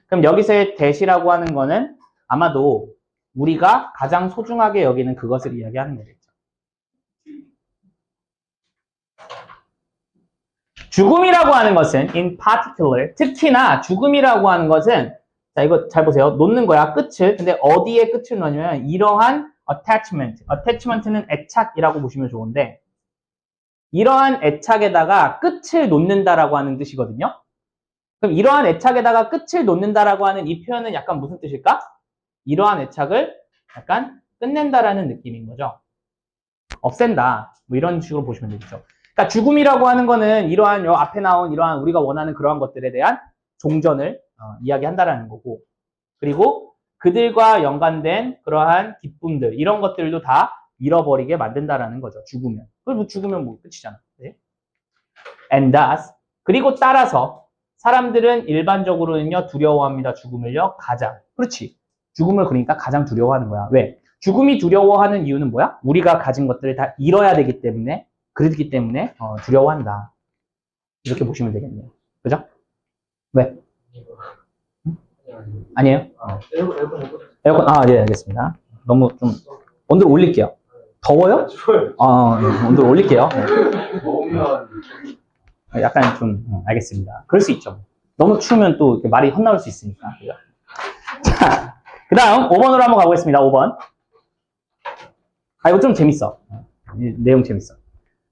그럼 여기서의 that이라고 하는 거는 아마도 우리가 가장 소중하게 여기는 그것을 이야기하는 거겠죠. 죽음이라고 하는 것은 in particular, 특히나 죽음이라고 하는 것은 자 이거 잘 보세요. 놓는 거야. 끝을. 근데 어디에 끝을 놓냐면 이러한 attachment. attachment는 애착이라고 보시면 좋은데 이러한 애착에다가 끝을 놓는다라고 하는 뜻이거든요. 그럼 이러한 애착에다가 끝을 놓는다라고 하는 이 표현은 약간 무슨 뜻일까? 이러한 애착을 약간 끝낸다라는 느낌인 거죠. 없앤다. 뭐 이런 식으로 보시면 되겠죠. 그러니까 죽음이라고 하는 거는 이러한 요 앞에 나온 이러한 우리가 원하는 그러한 것들에 대한 종전을 이야기한다라는 거고, 그리고 그들과 연관된 그러한 기쁨들 이런 것들도 다 잃어버리게 만든다라는 거죠. 죽으면. 그리고 죽으면 뭐 끝이잖아. 네? And thus, 그리고 따라서 사람들은 일반적으로는요 두려워합니다. 죽음을요 가장. 그렇지. 죽음을 그러니까 가장 두려워하는 거야. 왜? 죽음이 두려워하는 이유는 뭐야? 우리가 가진 것들을 다 잃어야 되기 때문에, 그렇기 때문에 두려워한다. 이렇게 보시면 되겠네요. 그죠? 왜? 아니에요? 에어컨, 네, 알겠습니다. 너무 좀, 온도 올릴게요. 더워요? 온도 올릴게요. 약간 좀, 알겠습니다. 그럴 수 있죠. 너무 추우면 또 이렇게 말이 헛나올 수 있으니까. 그죠? 자, 그 다음 5번으로 한번 가보겠습니다. 5번. 이거 좀 재밌어. 내용 재밌어.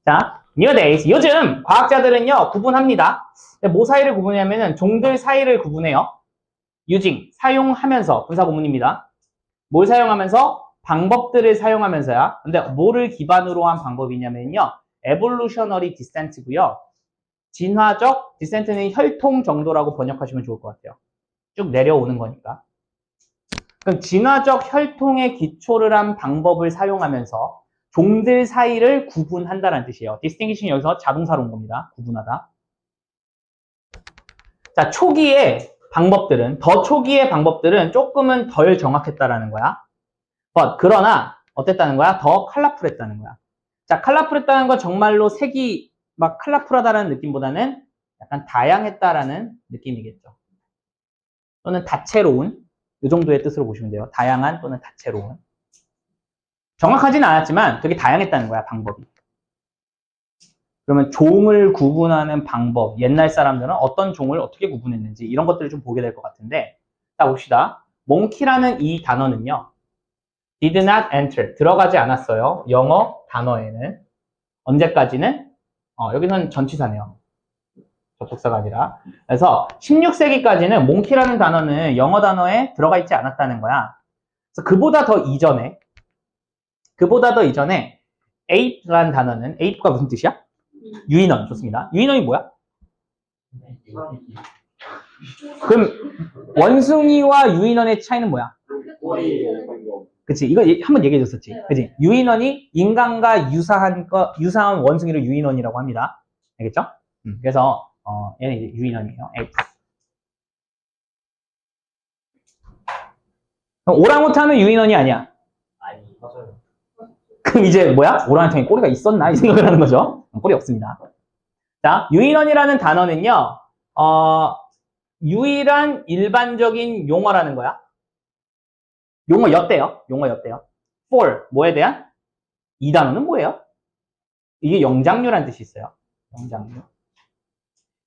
자, nowadays, 요즘 과학자들은요, 구분합니다. 뭐 사이를 구분하냐면은 종들 사이를 구분해요. using, 사용하면서, 분사구문입니다. 뭘 사용하면서? 방법들을 사용하면서야. 근데 뭐를 기반으로 한 방법이냐면요, evolutionary descent고요. 진화적, descent는 혈통 정도라고 번역하시면 좋을 것 같아요. 쭉 내려오는 거니까. 그럼 진화적 혈통의 기초를 한 방법을 사용하면서 종들 사이를 구분한다는 뜻이에요. distinguishing 여기서 자동사로 온 겁니다. 구분하다. 자, 초기의 방법들은 조금은 덜 정확했다라는 거야. 그러나 어땠다는 거야? 더 컬러풀했다는 거야. 자, 컬러풀했다는 건 정말로 색이 막 컬러풀하다라는 느낌보다는 약간 다양했다라는 느낌이겠죠. 또는 다채로운, 이 정도의 뜻으로 보시면 돼요. 다양한 또는 다채로운. 정확하진 않았지만 되게 다양했다는 거야, 방법이. 그러면 종을 구분하는 방법, 옛날 사람들은 어떤 종을 어떻게 구분했는지 이런 것들을 좀 보게 될 것 같은데, 자 봅시다. monkey라는 이 단어는요, did not enter, 들어가지 않았어요. 영어 단어에는. 언제까지는? 여기서는 전치사네요. 접속사가 아니라. 그래서 16세기까지는 monkey라는 단어는 영어 단어에 들어가 있지 않았다는 거야. 그래서 그보다 더 이전에 ape라는 단어는, ape가 무슨 뜻이야? 유인원. 좋습니다. 유인원이 뭐야? 그럼 원숭이와 유인원의 차이는 뭐야? 그치, 이거 한번 얘기해 줬었지. 그치? 유인원이 인간과 유사한 원숭이를 유인원이라고 합니다. 알겠죠? 그래서 얘는 이제 유인원이에요. ape. 그럼 오랑우탄은 유인원이 아니야. 아니, 맞아요. 그럼 이제 뭐야? 오랑우탄에 꼬리가 있었나? 이 생각을 하는 거죠. 꼬리 없습니다. 자, 유인원이라는 단어는요, 유일한 일반적인 용어라는 거야. 용어였대요. 용어였대요. for, 뭐에 대한? 이 단어는 뭐예요? 이게 영장류라는 뜻이 있어요. 영장류.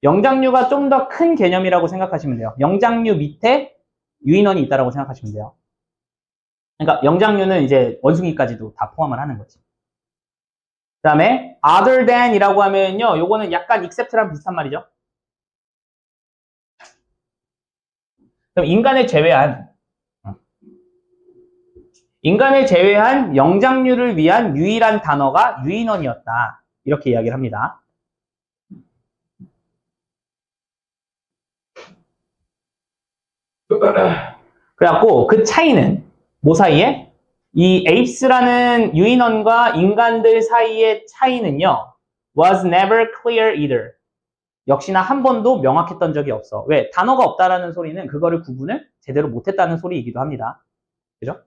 영장류가 좀 더 큰 개념이라고 생각하시면 돼요. 영장류 밑에 유인원이 있다라고 생각하시면 돼요. 그러니까 영장류는 이제 원숭이까지도 다 포함을 하는 거지. 그 다음에 other than 이라고 하면요, 요거는 약간 except랑 비슷한 말이죠. 그럼 인간을 제외한 영장류를 위한 유일한 단어가 유인원이었다. 이렇게 이야기를 합니다. 그래갖고 그 차이는 뭐 사이에? 이 apes라는 유인원과 인간들 사이의 차이는요, was never clear either. 역시나 한 번도 명확했던 적이 없어. 왜? 단어가 없다라는 소리는 그거를 구분을 제대로 못했다는 소리이기도 합니다. 그죠?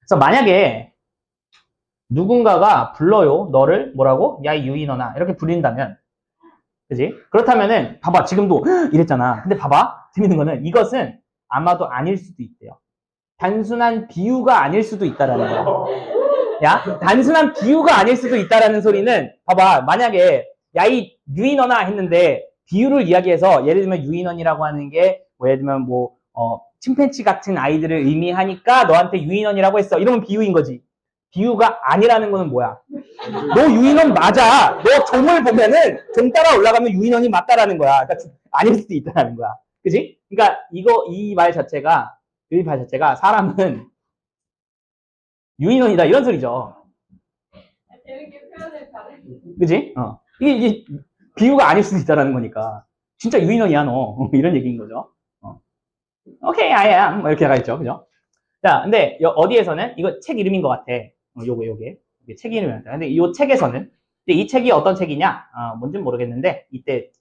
그래서 만약에 누군가가 불러요, 너를 뭐라고? 야, 이 유인원아. 이렇게 부른다면, 그지? 그렇다면은, 봐봐, 지금도 이랬잖아. 근데 봐봐, 재밌는 거는 이것은 아마도 아닐 수도 있대요. 단순한 비유가 아닐 수도 있다라는 거야. 야, 단순한 비유가 아닐 수도 있다라는 소리는, 봐봐, 만약에 야, 이 유인원아 했는데 비유를 이야기해서 예를 들면 유인원이라고 하는 게 뭐 예를 들면 뭐 침팬치 같은 아이들을 의미하니까 너한테 유인원이라고 했어. 이러면 비유인 거지. 비유가 아니라는 거는 뭐야? 너 유인원 맞아. 너 종을 보면은 종 따라 올라가면 유인원이 맞다라는 거야. 그러니까 아닐 수도 있다라는 거야. 그지? 그러니까 이 말 자체가 사람은 유인원이다 이런 소리죠. 그지? 이게 비유가 아닐 수도 있다라는 거니까. 진짜 유인원이야, 너. 이런 얘기인 거죠. 오케이, I am. 뭐 이렇게 나가있죠. 그죠? 자, 근데 어디에서는, 이거 책 이름인 것 같아. 요게 책 이름이었다. 근데 이 책에서는, 이 책이 어떤 책이냐? 뭔진 모르겠는데, 이때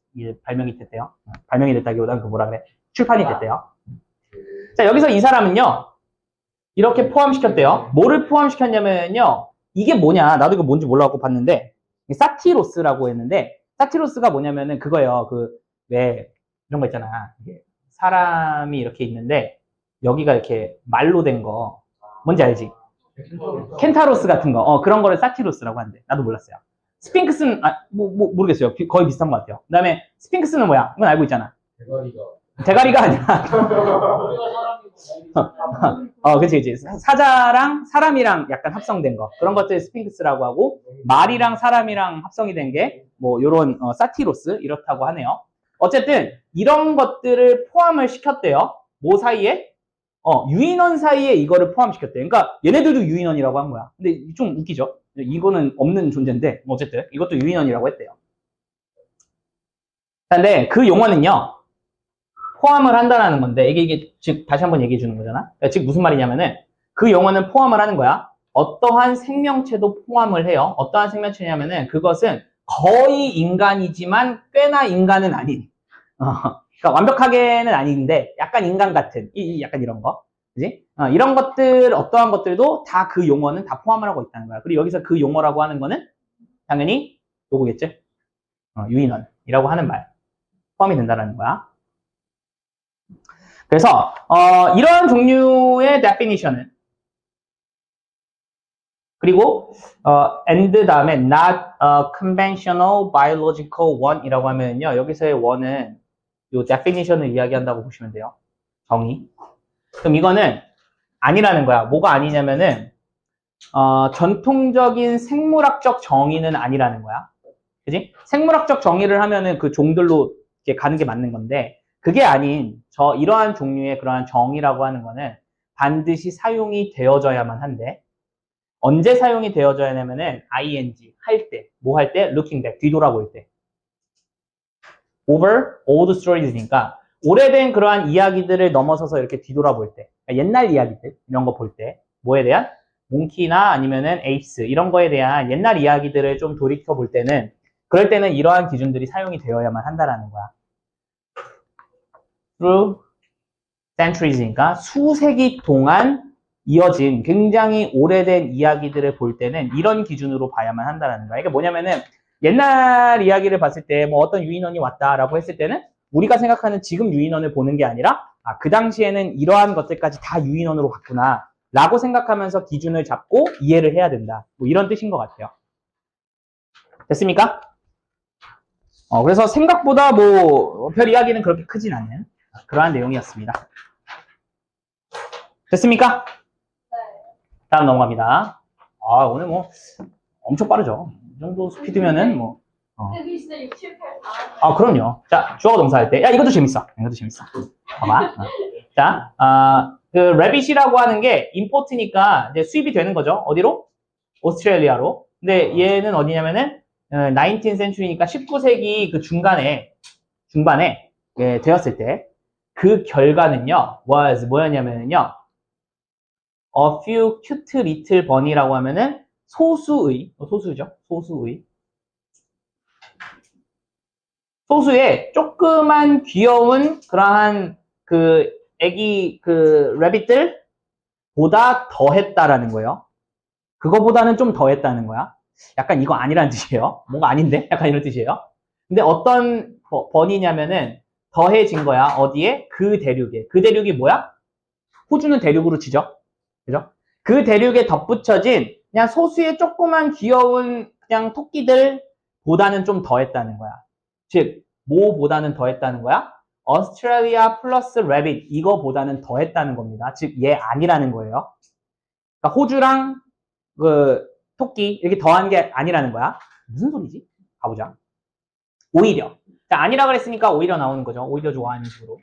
발명이 됐대요. 발명이 됐다기보다는 출판이 됐대요. 자, 여기서 이 사람은요, 이렇게 포함시켰대요. 뭐를 포함시켰냐면요, 이게 뭐냐? 나도 이거 뭔지 몰라갖고 봤는데, 사티로스라고 했는데, 사티로스가 뭐냐면은 그거예요. 왜, 이런 거 있잖아. 사람이 이렇게 있는데, 여기가 이렇게 말로 된 거, 뭔지 알지? 켄타로스 같은 거, 그런 거를 사티로스라고 하는데, 나도 몰랐어요. 스핑크스는, 모르겠어요. 거의 비슷한 것 같아요. 그 다음에, 스핑크스는 뭐야? 이건 알고 있잖아. 대가리가 아니라. 그치. 사자랑 사람이랑 약간 합성된 거. 그런 것들 스핑크스라고 하고, 말이랑 사람이랑 합성이 된 게, 뭐, 요런, 사티로스, 이렇다고 하네요. 어쨌든, 이런 것들을 포함을 시켰대요. 뭐 사이에? 유인원 사이에 이거를 포함시켰대요. 그러니까, 얘네들도 유인원이라고 한 거야. 근데 좀 웃기죠? 이거는 없는 존재인데, 어쨌든, 이것도 유인원이라고 했대요. 근데 그 용어는요, 포함을 한다는 건데, 이게 즉 다시 한번 얘기해 주는 거잖아. 그러니까 즉 무슨 말이냐면은 그 용어는 포함을 하는 거야. 어떠한 생명체도 포함을 해요. 어떠한 생명체냐면은 그것은 거의 인간이지만 꽤나 인간은 아닌. 그러니까 완벽하게는 아닌데 약간 인간 같은 약간 이런 거. 그지? 이런 것들 어떠한 것들도 다 그 용어는 다 포함을 하고 있다는 거야. 그리고 여기서 그 용어라고 하는 거는 당연히 요거겠죠? 유인원이라고 하는 말 포함이 된다는 거야. 그래서 이런 종류의 definition은 그리고 and 다음에 not a conventional biological one이라고 하면요 여기서의 one은 이 definition을 이야기한다고 보시면 돼요. 정의. 그럼 이거는 아니라는 거야. 뭐가 아니냐면은 전통적인 생물학적 정의는 아니라는 거야. 그지? 생물학적 정의를 하면은 그 종들로 이렇게 가는 게 맞는 건데 그게 아닌 이러한 종류의 그러한 정의라고 하는 거는 반드시 사용이 되어져야만 한데 언제 사용이 되어져야 하냐면은 ing 할 때, 뭐 할 때? looking back 뒤돌아볼 때 over old stories니까 오래된 그러한 이야기들을 넘어서서 이렇게 뒤돌아볼 때 그러니까 옛날 이야기들 이런 거 볼 때 뭐에 대한? 몽키나 아니면은 에이스 이런 거에 대한 옛날 이야기들을 좀 돌이켜 볼 때는 그럴 때는 이러한 기준들이 사용이 되어야만 한다라는 거야. through centuries니까 수세기 동안 이어진 굉장히 오래된 이야기들을 볼 때는 이런 기준으로 봐야만 한다는 거야. 이게 뭐냐면은 옛날 이야기를 봤을 때 뭐 어떤 유인원이 왔다라고 했을 때는 우리가 생각하는 지금 유인원을 보는 게 아니라 그 당시에는 이러한 것들까지 다 유인원으로 봤구나 라고 생각하면서 기준을 잡고 이해를 해야 된다. 뭐 이런 뜻인 것 같아요. 됐습니까? 그래서 생각보다 뭐 별 이야기는 그렇게 크진 않는 그러한 내용이었습니다. 됐습니까? 다음 넘어갑니다. 오늘 뭐 엄청 빠르죠. 이 정도 스피드면은 뭐. 그럼요. 자, 주어 동사할 때. 야, 이것도 재밌어. 이것도 재밌어. 봐봐. 자, 그 rabbit이라고 하는 게 import니까 이제 수입이 되는 거죠. 어디로? 오스트레일리아로. 근데 얘는 어디냐면은 19th century니까 19세기 그 중반에 되었을 때 그 결과는요. was 뭐였냐면은요. A few cute little bunny라고 하면은 소수죠. 소수의 조그만 귀여운 그러한 그 애기 그 래빗들 보다 더했다라는 거예요. 그거보다는 좀 더했다는 거야. 약간 이거 아니라는 뜻이에요. 뭔가 아닌데? 약간 이런 뜻이에요. 근데 어떤 번이냐면은 더해진 거야. 어디에? 그 대륙에. 그 대륙이 뭐야? 호주는 대륙으로 치죠. 그죠? 그 대륙에 덧붙여진 그냥 소수의 조그만 귀여운 그냥 토끼들보다는 좀 더했다는 거야. 즉, 뭐보다는 더했다는 거야? 오스트레일리아 플러스 래빗 이거보다는 더했다는 겁니다. 즉, 얘 아니라는 거예요. 그러니까 호주랑 그 토끼 이렇게 더한 게 아니라는 거야. 무슨 소리지? 가보자. 오히려. 자, 아니라 그랬으니까 오히려 나오는 거죠. 오히려 좋아하는 식으로.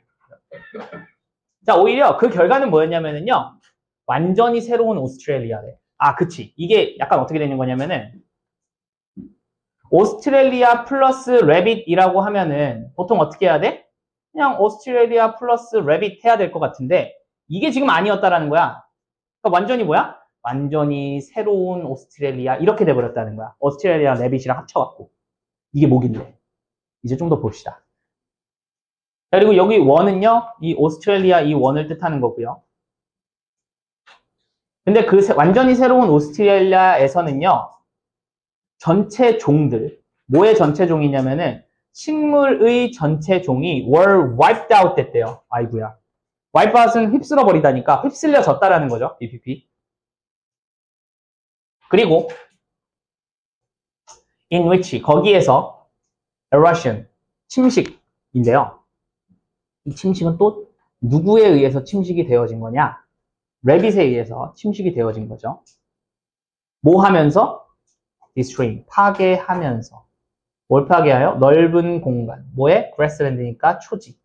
자, 오히려 그 결과는 뭐였냐면은요. 완전히 새로운 오스트레일리아래. 그치. 이게 약간 어떻게 되는 거냐면은 오스트레일리아 플러스 래빗이라고 하면은 보통 어떻게 해야 돼? 그냥 오스트레일리아 플러스 래빗 해야 될 것 같은데 이게 지금 아니었다라는 거야. 그러니까 완전히 뭐야? 완전히 새로운 오스트레일리아 이렇게 돼버렸다는 거야. 오스트레일리아 래빗이랑 합쳐갖고. 이게 뭐길래? 이제 좀 더 봅시다. 자, 그리고 여기 원은요. 이 오스트레일리아 이 원을 뜻하는 거고요. 근데 그 완전히 새로운 오스트레일리아에서는요. 전체 종들, 뭐의 전체 종이냐면은 식물의 전체 종이 were wiped out 됐대요. 아이고야. wipe out은 휩쓸어 버리다니까 휩쓸려졌다라는 거죠. BPP. 그리고 in which 거기에서 erosion 침식인데요. 이 침식은 또 누구에 의해서 침식이 되어진 거냐? 래빗에 의해서 침식이 되어진 거죠. 뭐 하면서? destroying, 파괴하면서. 뭘 파괴하여? 넓은 공간. 뭐에? grassland니까 초지.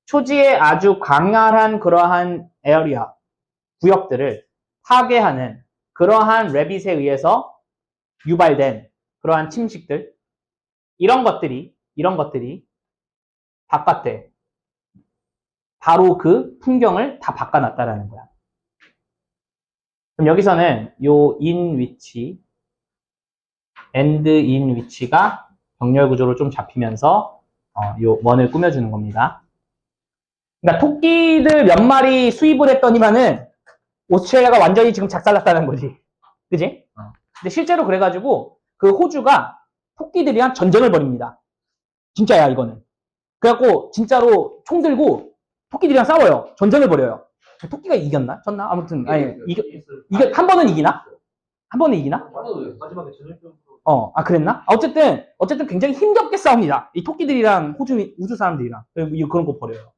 초지의 아주 광활한 그러한 에어리아, 구역들을 파괴하는 그러한 래빗에 의해서 유발된 그러한 침식들, 이런 것들이 바깥에 바로 그 풍경을 다 바꿔놨다라는 거야. 그럼 여기서는 요 in which, and in which가 병렬 구조로 좀 잡히면서 요 원을 꾸며주는 겁니다. 그러니까 토끼들 몇 마리 수입을 했더니만은 오스트레일리아가 완전히 지금 작살났다는 거지. 그지? 근데 실제로 그래가지고 그 호주가 토끼들이랑 전쟁을 벌입니다. 진짜야 이거는. 그래갖고 진짜로 총 들고 토끼들이랑 싸워요. 전쟁을 벌여요. 토끼가 이겼나? 졌나? 아무튼 아니 이게 한 번은 이기나? 한 번은 이기나? 마지막에 전염병. 그랬나? 어쨌든 굉장히 힘겹게 싸웁니다. 이 토끼들이랑 우주 사람들이랑 그런 거 벌여요.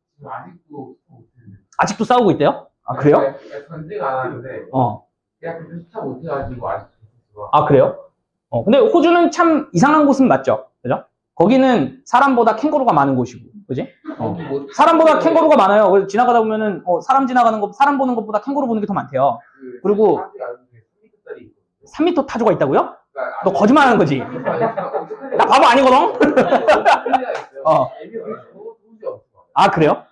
아직도 싸우고 있대요? 그래요? 전쟁 안 하는데. 그냥 비슷하게 못해가지고 아직도. 그래요? 근데 호주는 참 이상한 곳은 맞죠? 그죠? 거기는 사람보다 캥거루가 많은 곳이고, 그지? 사람보다 캥거루가 많아요. 그래서 지나가다 보면은, 사람 보는 것보다 캥거루 보는 게 더 많대요. 그리고, 3m 타조가 있다고요? 너 거짓말 하는 거지? 나 바보 아니거든? 그래요?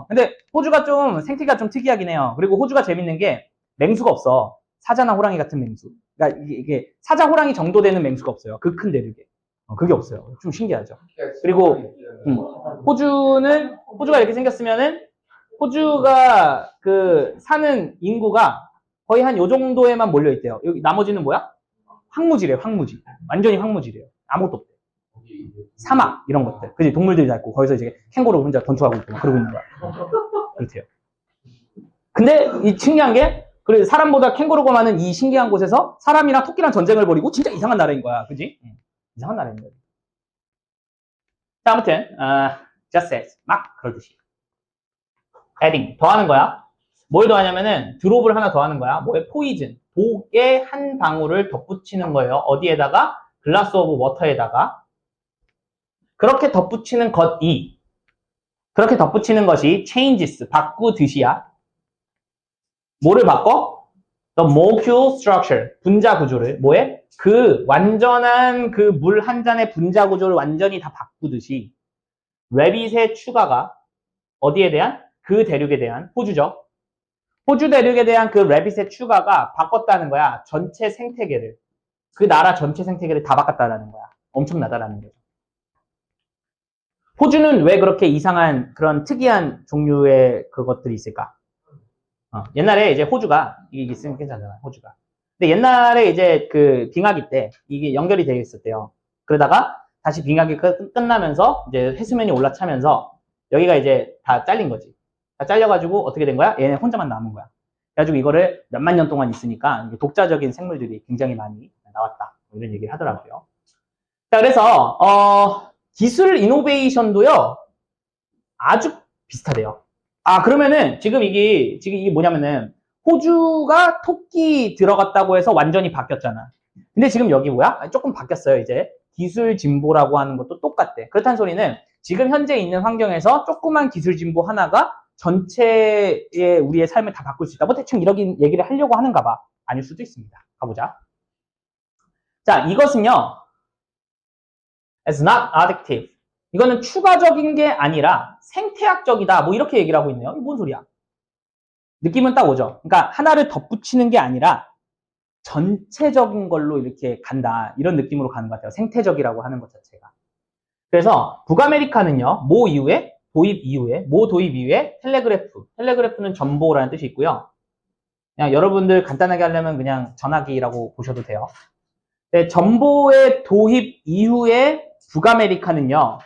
근데 호주가 좀 생태계가 좀 특이하긴 해요. 그리고 호주가 재밌는 게 맹수가 없어. 사자나 호랑이 같은 맹수. 그러니까 이게 사자, 호랑이 정도 되는 맹수가 없어요. 그 큰 대륙에. 그게 없어요. 좀 신기하죠. 그리고 호주가 이렇게 생겼으면은 호주가 그 사는 인구가 거의 한 요 정도에만 몰려 있대요. 여기 나머지는 뭐야? 황무지래요, 황무지. 완전히 황무지래요. 아무것도 없대. 거기 이제 사막 이런 것들. 그지? 동물들이 다 있고 거기서 이제 캥거루 혼자 전투하고 있고 막 그러고 있는 거야. 그렇대요. 근데 이 신기한 게 그래 사람보다 캥거루가 많은 이 신기한 곳에서 사람이랑 토끼랑 전쟁을 벌이고 진짜 이상한 나라인 거야. 그지? 이상한 나라인 거야. 자, 아무튼 just as 막 그러듯이 adding 더하는 거야. 뭘 더하냐면은 드롭을 하나 더하는 거야. 뭐에 포이즌 독의 한 방울을 덧붙이는 거예요. 어디에다가 글라스 오브 워터에다가 그렇게 덧붙이는 것이 그렇게 덧붙이는 것이 changes 바꾸듯이야. 뭐를 바꿔? The molecule structure 분자 구조를 뭐에? 그 완전한 그 물 한 잔의 분자 구조를 완전히 다 바꾸듯이 레빗의 추가가 어디에 대한? 그 대륙에 대한 호주죠. 호주 대륙에 대한 그 레빗의 추가가 바꿨다는 거야. 전체 생태계를. 그 나라 전체 생태계를 다 바꿨다는 거야. 엄청나다라는 거죠. 호주는 왜 그렇게 이상한 그런 특이한 종류의 그것들이 있을까? 옛날에 이제 호주가 이게 있으면 괜찮잖아. 호주가. 근데 옛날에 이제 그 빙하기 때 이게 연결이 되어 있었대요. 그러다가 다시 빙하기 끝나면서 이제 해수면이 올라차면서 여기가 이제 다 잘린 거지. 다 잘려가지고 어떻게 된 거야? 얘네 혼자만 남은 거야. 그래가지고 이거를 몇만 년 동안 있으니까 독자적인 생물들이 굉장히 많이 나왔다. 이런 얘기를 하더라고요. 자, 그래서 기술 이노베이션도요 아주 비슷하대요. 그러면은 지금 이게 뭐냐면은 호주가 토끼 들어갔다고 해서 완전히 바뀌었잖아. 근데 지금 여기 뭐야? 조금 바뀌었어요. 이제 기술 진보라고 하는 것도 똑같대. 그렇다는 소리는 지금 현재 있는 환경에서 조그만 기술 진보 하나가 전체의 우리의 삶을 다 바꿀 수 있다. 뭐 대충 이런 얘기를 하려고 하는가 봐. 아닐 수도 있습니다. 가보자. 자, 이것은요. It's not additive. 이거는 추가적인 게 아니라 생태학적이다. 뭐 이렇게 얘기를 하고 있네요. 이게 뭔 소리야? 느낌은 딱 오죠. 그러니까 하나를 덧붙이는 게 아니라 전체적인 걸로 이렇게 간다. 이런 느낌으로 가는 것 같아요. 생태적이라고 하는 것 자체가. 그래서 북아메리카는요. 모 도입 이후에 텔레그래프는 전보라는 뜻이 있고요. 그냥 여러분들 간단하게 하려면 그냥 전화기라고 보셔도 돼요. 네, 전보의 도입 이후에 북아메리카는요.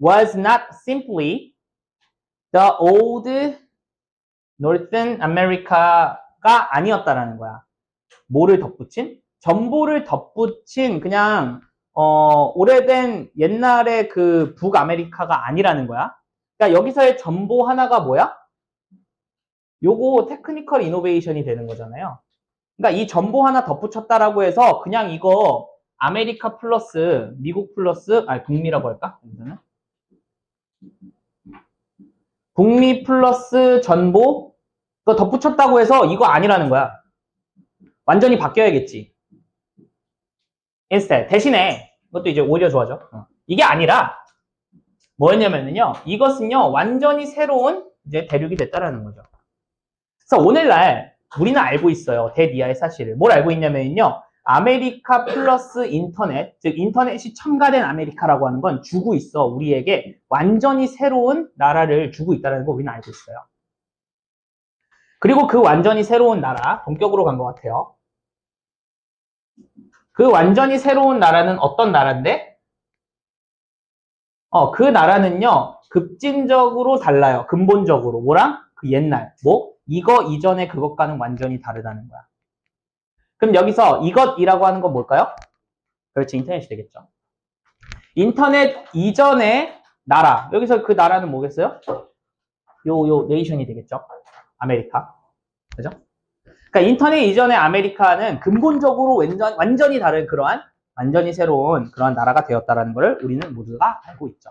was not simply the old Northern America가 아니었다라는 거야. 뭐를 덧붙인? 전보를 덧붙인 그냥 오래된 옛날의 그 북아메리카가 아니라는 거야. 그러니까 여기서의 전보 하나가 뭐야? 요거 테크니컬 이노베이션이 되는 거잖아요. 그러니까 이 전보 하나 덧붙였다라고 해서 그냥 이거 아메리카 플러스 미국 플러스 북미라고 할까? 여기서는 북미 플러스 전보 그거 덧붙였다고 해서 이거 아니라는 거야. 완전히 바뀌어야겠지. instead 대신에 이것도 이제 오히려 좋아져. 이게 아니라 뭐였냐면요. 이것은요 완전히 새로운 이제 대륙이 됐다라는 거죠. 그래서 오늘날 우리는 알고 있어요. 대니아의 사실을. 뭘 알고 있냐면요. 아메리카 플러스 인터넷, 즉 인터넷이 첨가된 아메리카라고 하는 건 주고 있어. 우리에게 완전히 새로운 나라를 주고 있다는 거 우리는 알고 있어요. 그리고 그 완전히 새로운 나라, 본격으로 간 것 같아요. 그 완전히 새로운 나라는 어떤 나라인데? 그 나라는요, 급진적으로 달라요. 근본적으로. 뭐랑? 그 옛날. 이거 이전에 그것과는 완전히 다르다는 거야. 그럼 여기서 이것이라고 하는 건 뭘까요? 그렇지, 인터넷이 되겠죠. 인터넷 이전의 나라. 여기서 그 나라는 뭐겠어요? 요 네이션이 되겠죠. 아메리카. 그죠? 그러니까 인터넷 이전의 아메리카는 근본적으로 완전히 다른 그러한 완전히 새로운 그런 나라가 되었다라는 것을 우리는 모두가 알고 있죠.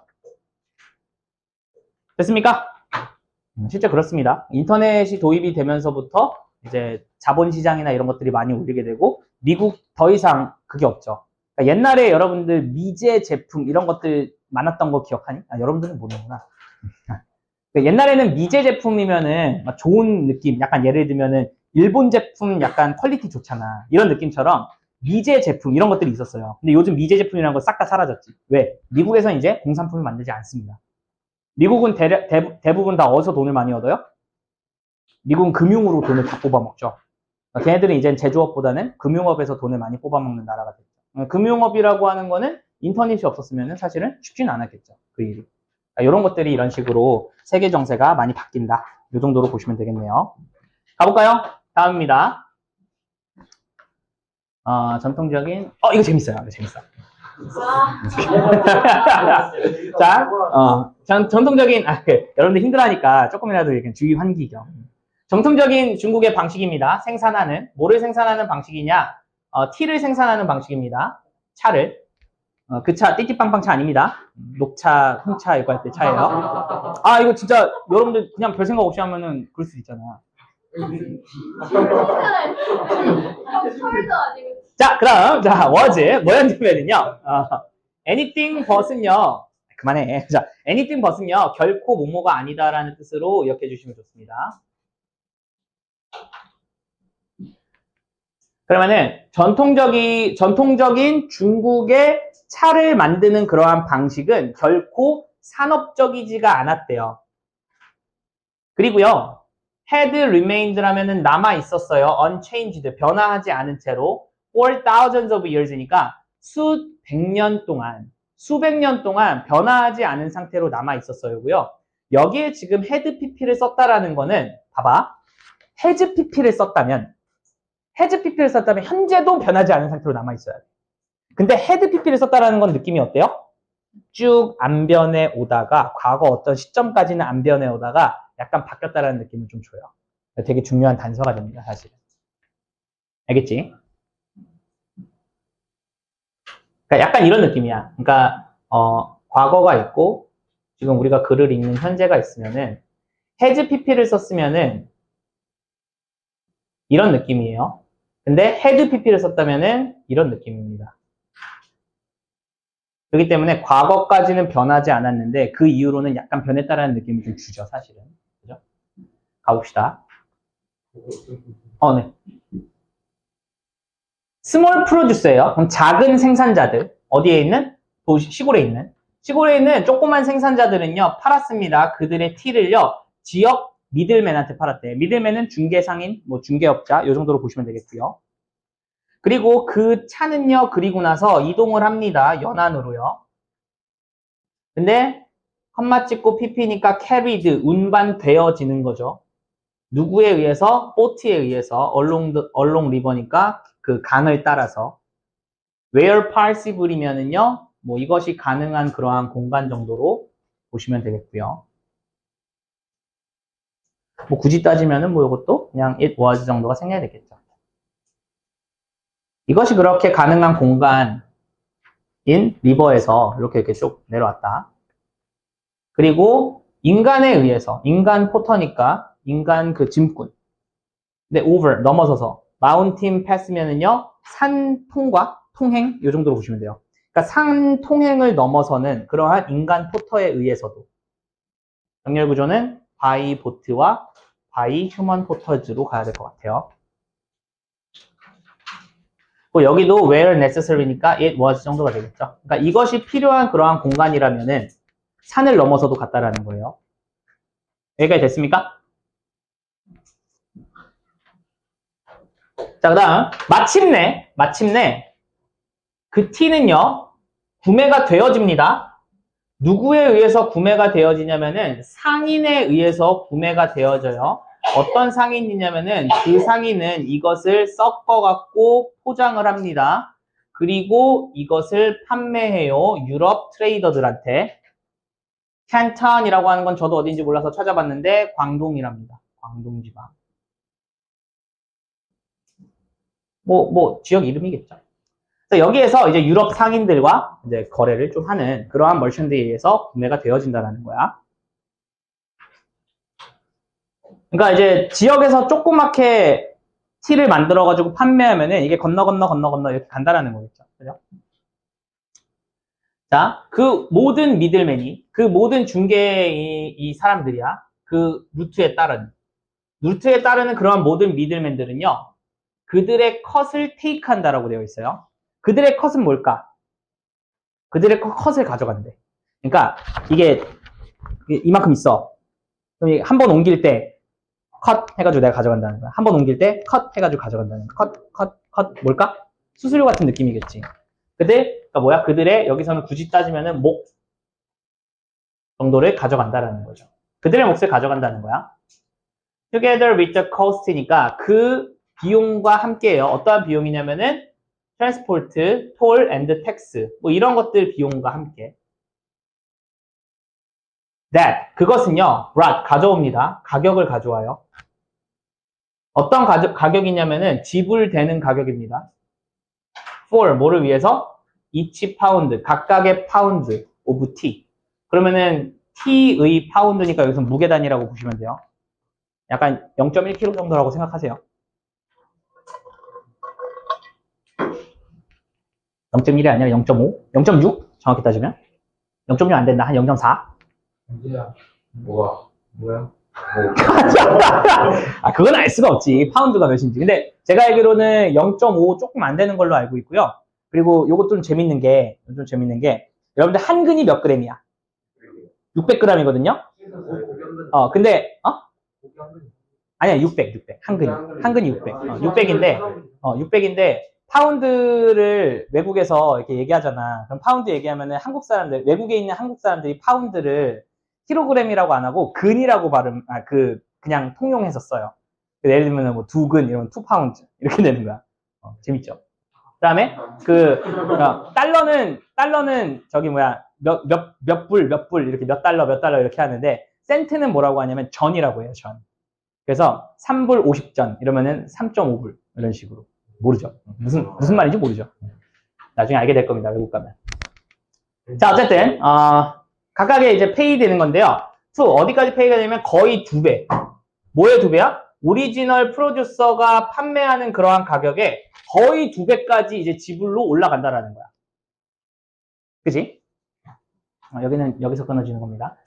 됐습니까? 실제 그렇습니다. 인터넷이 도입이 되면서부터 이제 자본시장이나 이런 것들이 많이 울리게 되고 미국 더 이상 그게 없죠. 그러니까 옛날에 여러분들 미제 제품 이런 것들 많았던 거 기억하니? 여러분들은 모르는구나. 그러니까 옛날에는 미제 제품이면은 막 좋은 느낌, 약간 예를 들면은 일본 제품 약간 퀄리티 좋잖아. 이런 느낌처럼 미제 제품 이런 것들이 있었어요. 근데 요즘 미제 제품이라는 거 싹 다 사라졌지. 왜? 미국에서 이제 공산품을 만들지 않습니다. 미국은 대부분 다 어디서 돈을 많이 얻어요? 미국은 금융으로 돈을 다 뽑아먹죠. 걔네들은 이제 제조업보다는 금융업에서 돈을 많이 뽑아먹는 나라가 됐죠. 금융업이라고 하는 거는 인터넷이 없었으면 사실은 쉽지는 않았겠죠. 그 일이. 이런 것들이 이런 식으로 세계 정세가 많이 바뀐다. 이 정도로 보시면 되겠네요. 가볼까요? 다음입니다. 전통적인, 이거 재밌어요. 이거 재밌어. 자, 전통적인, 여러분들 힘들어하니까 조금이라도 이렇게 주의 환기죠. 정통적인 중국의 방식입니다. 생산하는, 뭐를 생산하는 방식이냐? 티를 생산하는 방식입니다. 차를. 그 차, 띠띠빵빵 차 아닙니다. 녹차, 홍차 이거 할 때 차예요. 이거 진짜 여러분들 그냥 별 생각 없이 하면은 그럴 수도 있잖아요. 자, 그다음 was 뭐였냐면은요. anything but은요. 그만해. 자, anything but은요. 결코 뭐뭐가 아니다라는 뜻으로 기억해 주시면 좋습니다. 그러면은 전통적인 중국의 차를 만드는 그러한 방식은 결코 산업적이지가 않았대요. 그리고요. had remained라면은 남아 있었어요. unchanged 변화하지 않은 채로 for thousands of years니까 수백 년 동안 변화하지 않은 상태로 남아 있었어요고요. 여기에 지금 had pp를 썼다라는 거는 봐봐. has pp를 썼다면 현재도 변하지 않은 상태로 남아 있어야 돼. 근데 had pp를 썼다라는 건 느낌이 어때요? 쭉 안 변해 오다가 과거 어떤 시점까지는 안 변해 오다가 약간 바뀌었다라는 느낌을 좀 줘요. 되게 중요한 단서가 됩니다, 사실은. 알겠지? 그러니까 약간 이런 느낌이야. 그러니까 과거가 있고 지금 우리가 글을 읽는 현재가 있으면은 has pp를 썼으면은 이런 느낌이에요. 근데 had pp를 썼다면은 이런 느낌입니다. 그렇기 때문에 과거까지는 변하지 않았는데 그 이후로는 약간 변했다라는 느낌을 좀 주죠, 사실은. 그죠? 가봅시다. 네. 스몰 프로듀서예요. 그럼 작은 생산자들. 어디에 있는? 시골에 있는 조그만 생산자들은요, 팔았습니다. 그들의 티를요, 지역 미들맨한테 팔았대요. 미들맨은 중개상인, 중개업자, 요 정도로 보시면 되겠고요. 그리고 그 차는요, 그리고 나서 이동을 합니다. 연안으로요. 근데 컴마 찍고 pp니까 carried, 운반되어지는 거죠. 누구에 의해서? 보트에 의해서 along river니까 그 강을 따라서 where possible이면은요, 이것이 가능한 그러한 공간 정도로 보시면 되겠고요. 굳이 따지면은 이것도 그냥 it was 정도가 생겨야 되겠죠. 이것이 그렇게 가능한 공간인 리버에서 이렇게 쭉 내려왔다. 그리고 인간에 의해서, 인간 포터니까 인간 그 짐꾼. 근데 over 넘어서서 마운틴 패스면은요, 산 통과 통행 이 정도로 보시면 돼요. 그러니까 산 통행을 넘어서는 그러한 인간 포터에 의해서도 정렬 구조는 by 보트와 by human porters로 가야 될 것 같아요. 여기도 where necessary니까 it was 정도가 되겠죠. 그러니까 이것이 필요한 그러한 공간이라면은 산을 넘어서도 갔다라는 거예요. 여기까지 됐습니까? 자, 그 다음 마침내 그 티는요, 구매가 되어집니다. 누구에 의해서 구매가 되어지냐면은 상인에 의해서 구매가 되어져요. 어떤 상인이냐면은 그 상인은 이것을 섞어갖고 포장을 합니다. 그리고 이것을 판매해요. 유럽 트레이더들한테. 캔턴이라고 하는 건 저도 어딘지 몰라서 찾아봤는데 광동이랍니다. 광동지방. 지역 이름이겠죠. 그래서 여기에서 이제 유럽 상인들과 이제 거래를 좀 하는 그러한 멀션들에 의해서 구매가 되어진다는 거야. 그러니까 이제 지역에서 조그맣게 티를 만들어가지고 판매하면은 이게 건너 이렇게 간다라는 거겠죠. 그죠? 자, 그 모든 미들맨이, 그 모든 이 사람들이야. 그 루트에 따르는 그러한 모든 미들맨들은요, 그들의 컷을 테이크한다라고 되어 있어요. 그들의 컷은 뭘까? 그들의 컷을 가져간대. 그러니까 이게 이만큼 있어. 그럼 한 번 옮길 때 컷 해가지고 내가 가져간다는 거야. 한 번 옮길 때 컷 해가지고 가져간다는 거야. 컷 뭘까? 수수료 같은 느낌이겠지. 그러니까 뭐야? 그들의 여기서는 굳이 따지면은 목 정도를 가져간다라는 거죠. 그들의 몫을 가져간다는 거야. Together with the cost니까 그 비용과 함께해요. 어떠한 비용이냐면은 transport, toll and tax 뭐 이런 것들 비용과 함께. That 그것은요, brought 가져옵니다. 가격을 가져와요. 어떤 가격이냐면은 지불되는 가격입니다. For 뭐를 위해서? each pound 각각의 파운드 of tea. 그러면은 t의 파운드니까 여기서 무게 단위라고 보시면 돼요. 약간 0.1kg 정도라고 생각하세요. 0.1이 아니라 0.5, 0.6 정확히 따지면 0.6 안 된다. 한 0.4. 문제야. 뭐야? 아, 그건 알 수가 없지. 파운드가 몇인지. 근데 제가 알기로는 0.5 조금 안 되는 걸로 알고 있고요. 그리고 요것도 좀 재밌는 게 여러분들 한 근이 몇 그램이야? 600g이거든요. 근데 아니야, 600. 한 근이 600. 600인데 파운드를 외국에서 이렇게 얘기하잖아. 그럼 파운드 얘기하면은 외국에 있는 한국 사람들이 파운드를 킬로그램이라고 안 하고 근이라고 그냥 통용해서 써요. 예를 들면 뭐 2근 이러면 2파운드 이렇게 되는 거야. 재밌죠? 그다음에 달러는 저기 뭐야 몇 불 이렇게 몇 달러 이렇게 하는데 센트는 뭐라고 하냐면 전이라고 해요. 전. 그래서 3불 50전 이러면은 3.5불 이런 식으로. 모르죠. 무슨 말인지 모르죠. 나중에 알게 될 겁니다. 외국 가면. 자, 어쨌든 각각의 이제 페이 되는 건데요. 어디까지 페이가 되냐면 거의 2배. 뭐의 2배야? 오리지널 프로듀서가 판매하는 그러한 가격에 거의 2배까지 이제 지불로 올라간다라는 거야. 그지? 여기서 끊어지는 겁니다.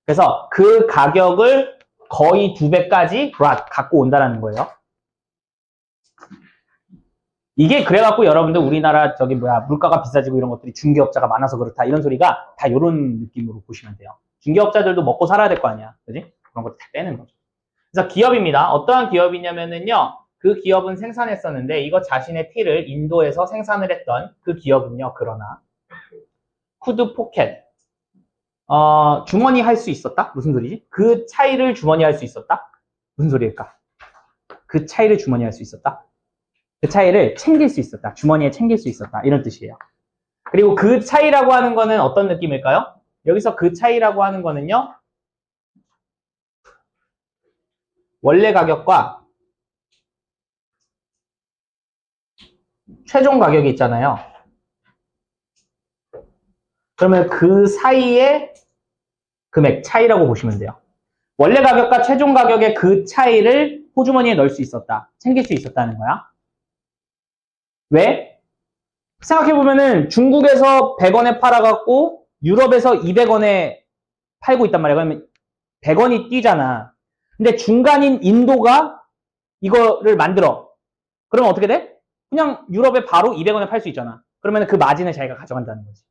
그래서 그 가격을 거의 2배까지 갖고 온다라는 거예요. 이게 그래갖고 여러분들 우리나라 물가가 비싸지고 이런 것들이 중개업자가 많아서 그렇다 이런 소리가 다 이런 느낌으로 보시면 돼요. 중개업자들도 먹고 살아야 될 거 아니야. 그지? 그런 것도 다 빼는 거죠. 그래서 기업입니다. 어떠한 기업이냐면은요, 그 기업은 생산했었는데 이거 자신의 티를 인도에서 생산을 했던 그 기업은요, 그러나 could pocket 주머니 할 수 있었다? 무슨 소리지? 그 차이를 주머니 할 수 있었다? 무슨 소리일까? 그 차이를 주머니 할 수 있었다? 그 차이를 챙길 수 있었다. 주머니에 챙길 수 있었다. 이런 뜻이에요. 그리고 그 차이라고 하는 거는 어떤 느낌일까요? 여기서 그 차이라고 하는 거는요, 원래 가격과 최종 가격이 있잖아요. 그러면 그 사이의 금액 차이라고 보시면 돼요. 원래 가격과 최종 가격의 그 차이를 호주머니에 넣을 수 있었다. 챙길 수 있었다는 거야. 왜? 생각해보면은 중국에서 100원에 팔아갖고 유럽에서 200원에 팔고 있단 말이야. 그러면 100원이 뛰잖아. 근데 중간인 인도가 이거를 만들어. 그러면 어떻게 돼? 그냥 유럽에 바로 200원에 팔 수 있잖아. 그러면 그 마진을 자기가 가져간다는 거지.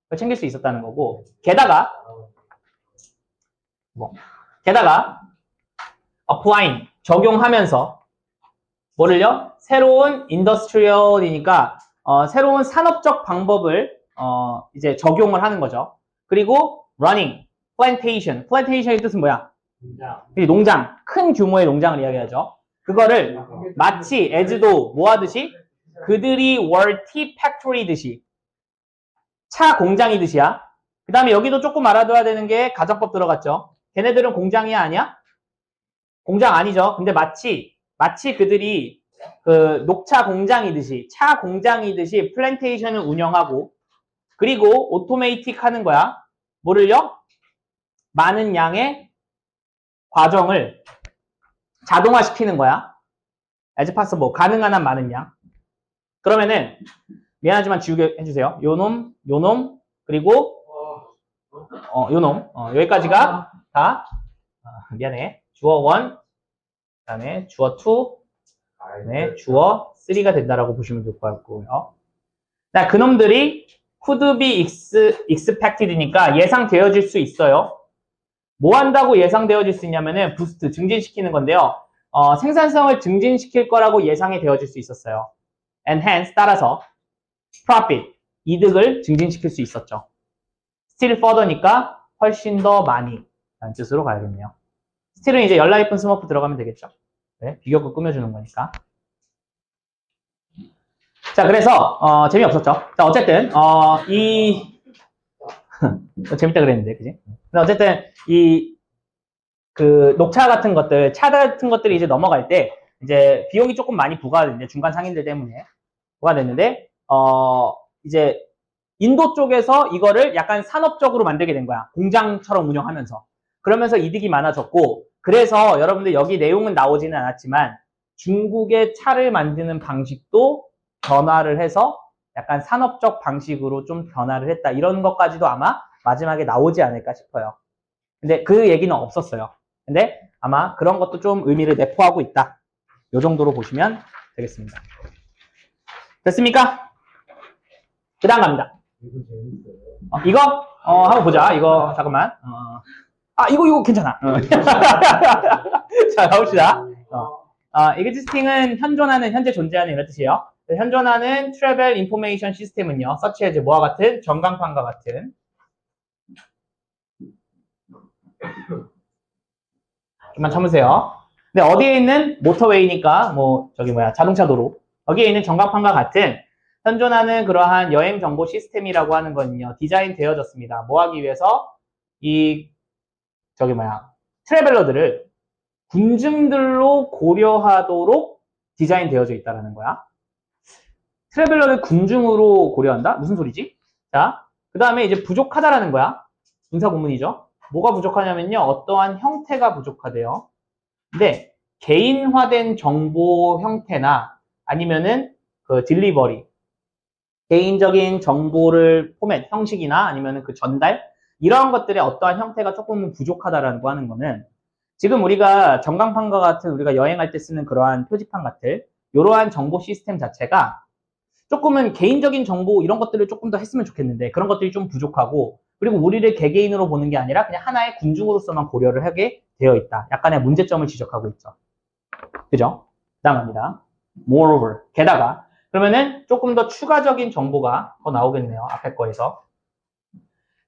그걸 챙길 수 있었다는 거고. 게다가 applying 적용하면서 뭐를요? 새로운 인더스트리얼이니까 새로운 산업적 방법을 이제 적용을 하는 거죠. 그리고 running, plantation의 뜻은 뭐야? 농장, 큰 규모의 농장을 이야기하죠. 그거를 마치 as도 뭐 하듯이 그들이 were tea factory듯이 차 공장이듯이야. 그 다음에 여기도 조금 알아둬야 되는 게 가정법 들어갔죠. 걔네들은 공장이야 아니야? 공장 아니죠. 근데 마치 그들이 그 녹차 공장이듯이 차 공장이듯이 플랜테이션을 운영하고 그리고 오토메이틱 하는 거야. 뭐를요? 많은 양의 과정을 자동화시키는 거야. as possible 가능한 한 많은 양. 그러면은 미안하지만 지우개 해주세요. 요놈 그리고 요놈 여기까지가 다 미안해. 주어 1 그다음에 주어 2 그다음에 주어 3가 된다라고 보시면 될 것 같고요. 그놈들이 could be expected니까 예상되어질 수 있어요. 뭐 한다고 예상되어질 수 있냐면은 부스트, 증진시키는 건데요. 생산성을 증진시킬 거라고 예상이 되어질 수 있었어요. And hence, 따라서 profit, 이득을 증진시킬 수 있었죠. still further니까 훨씬 더 많이 라는 뜻으로 가야겠네요. still은 이제 열라이픈 스머프 들어가면 되겠죠. 네, 비교급 꾸며주는 거니까. 자, 그래서 재미없었죠. 자, 어쨌든 재밌다 그랬는데, 그지? 근데 어쨌든 그 녹차 같은 것들, 차 같은 것들이 이제 넘어갈 때 이제 비용이 조금 많이 부과됐는데, 중간 상인들 때문에 부과됐는데, 이제 인도 쪽에서 이거를 약간 산업적으로 만들게 된 거야. 공장처럼 운영하면서. 그러면서 이득이 많아졌고, 그래서 여러분들 여기 내용은 나오지는 않았지만 중국의 차를 만드는 방식도 변화를 해서 약간 산업적 방식으로 좀 변화를 했다. 이런 것까지도 아마 마지막에 나오지 않을까 싶어요. 근데 그 얘기는 없었어요. 근데 아마 그런 것도 좀 의미를 내포하고 있다. 이 정도로 보시면 되겠습니다. 됐습니까? 그 다음 갑니다. 이거 재밌어요. 이거 한번 보자. 이거 잠깐만. 이거 괜찮아. 자, 가봅시다. existing은 현존하는, 현재 존재하는 이런 뜻이에요. 현존하는 travel information system은요, such as 뭐와 같은 전광판과 같은. 좀만 참으세요. 근데 어디에 있는 모터웨이니까 자동차 도로. 여기에 있는 전광판과 같은 현존하는 그러한 여행 정보 시스템이라고 하는 거는요, 디자인 되어졌습니다. 뭐 하기 위해서? 트래벨러들을 군중들로 고려하도록 디자인 되어져 있다는 거야. 트래벨러를 군중으로 고려한다? 무슨 소리지? 자, 그 다음에 이제 부족하다라는 거야. 분사구문이죠. 뭐가 부족하냐면요, 어떠한 형태가 부족하대요. 근데 개인화된 정보 형태나 아니면은 그 딜리버리, 개인적인 정보를 포맷, 형식이나 아니면은 그 전달, 이러한 것들의 어떠한 형태가 조금 부족하다라고 하는 거는 지금 우리가 전광판과 같은 우리가 여행할 때 쓰는 그러한 표지판 같은 이러한 정보 시스템 자체가 조금은 개인적인 정보 이런 것들을 조금 더 했으면 좋겠는데 그런 것들이 좀 부족하고, 그리고 우리를 개개인으로 보는 게 아니라 그냥 하나의 군중으로서만 고려를 하게 되어 있다. 약간의 문제점을 지적하고 있죠. 그죠? 그 다음 갑니다. Moreover, 게다가 그러면은 조금 더 추가적인 정보가 더 나오겠네요. 앞에 거에서.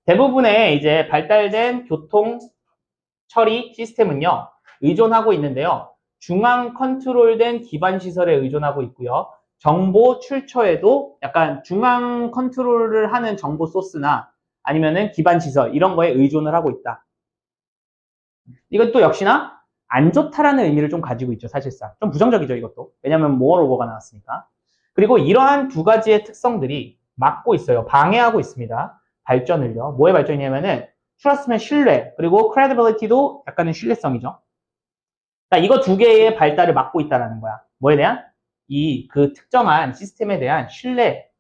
대부분의 이제 발달된 교통 처리 시스템은요, 의존하고 있는데요. 중앙 컨트롤된 기반 시설에 의존하고 있고요. 정보 출처에도 약간 중앙 컨트롤을 하는 정보 소스나 아니면은 기반 시설 이런 거에 의존을 하고 있다. 이건 또 역시나 안 좋다라는 의미를 좀 가지고 있죠. 사실상 좀 부정적이죠. 이것도. 왜냐하면 moreover가 나왔으니까. 그리고 이러한 두 가지의 특성들이 막고 있어요. 방해하고 있습니다. 발전을요. 뭐의 발전이냐면은 trust면 신뢰, 그리고 credibility도 약간의 신뢰성이죠. 그러니까 이거 두 개의 발달을 막고 있다는 거야. 뭐에 대한? 그 특정한 시스템에 대한 신뢰,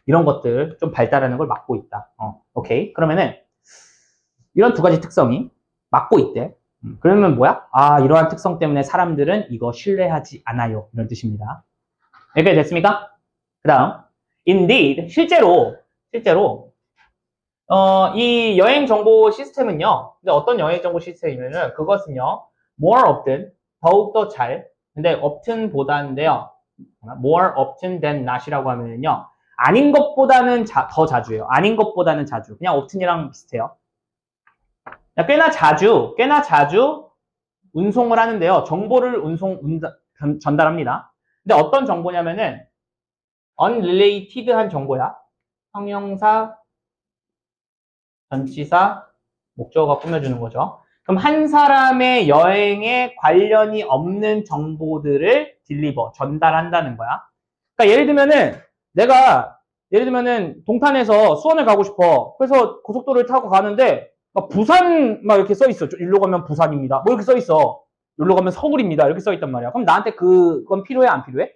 이런 것들 좀 발달하는 걸 막고 있다. 오케이. 그러면은 이런 두 가지 특성이 막고 있대. 그러면 뭐야? 이러한 특성 때문에 사람들은 이거 신뢰하지 않아요. 이런 뜻입니다. 여기까지 됐습니까? 그 다음, indeed, 실제로, 이 여행 정보 시스템은요, 근데 어떤 여행 정보 시스템이면은 그것은요, more often, 더욱더 잘, 근데 often보다인데요, more often than not이라고 하면은요, 아닌 것보다는 더 자주예요. 아닌 것보다는 자주. 그냥 often이랑 비슷해요. 꽤나 자주 운송을 하는데요. 정보를 전달합니다. 근데 어떤 정보냐면은 unrelated한 정보야. 형용사, 전치사, 목적어가 꾸며주는 거죠. 그럼 한 사람의 여행에 관련이 없는 정보들을 전달한다는 거야. 그러니까 예를 들면은 동탄에서 수원을 가고 싶어. 그래서 고속도로를 타고 가는데 부산 막 이렇게 써 있어. 일로 가면 부산입니다. 뭐 이렇게 써 있어. 여기로 가면 서울입니다. 이렇게 써 있단 말이야. 그럼 나한테 그건 필요해, 안 필요해?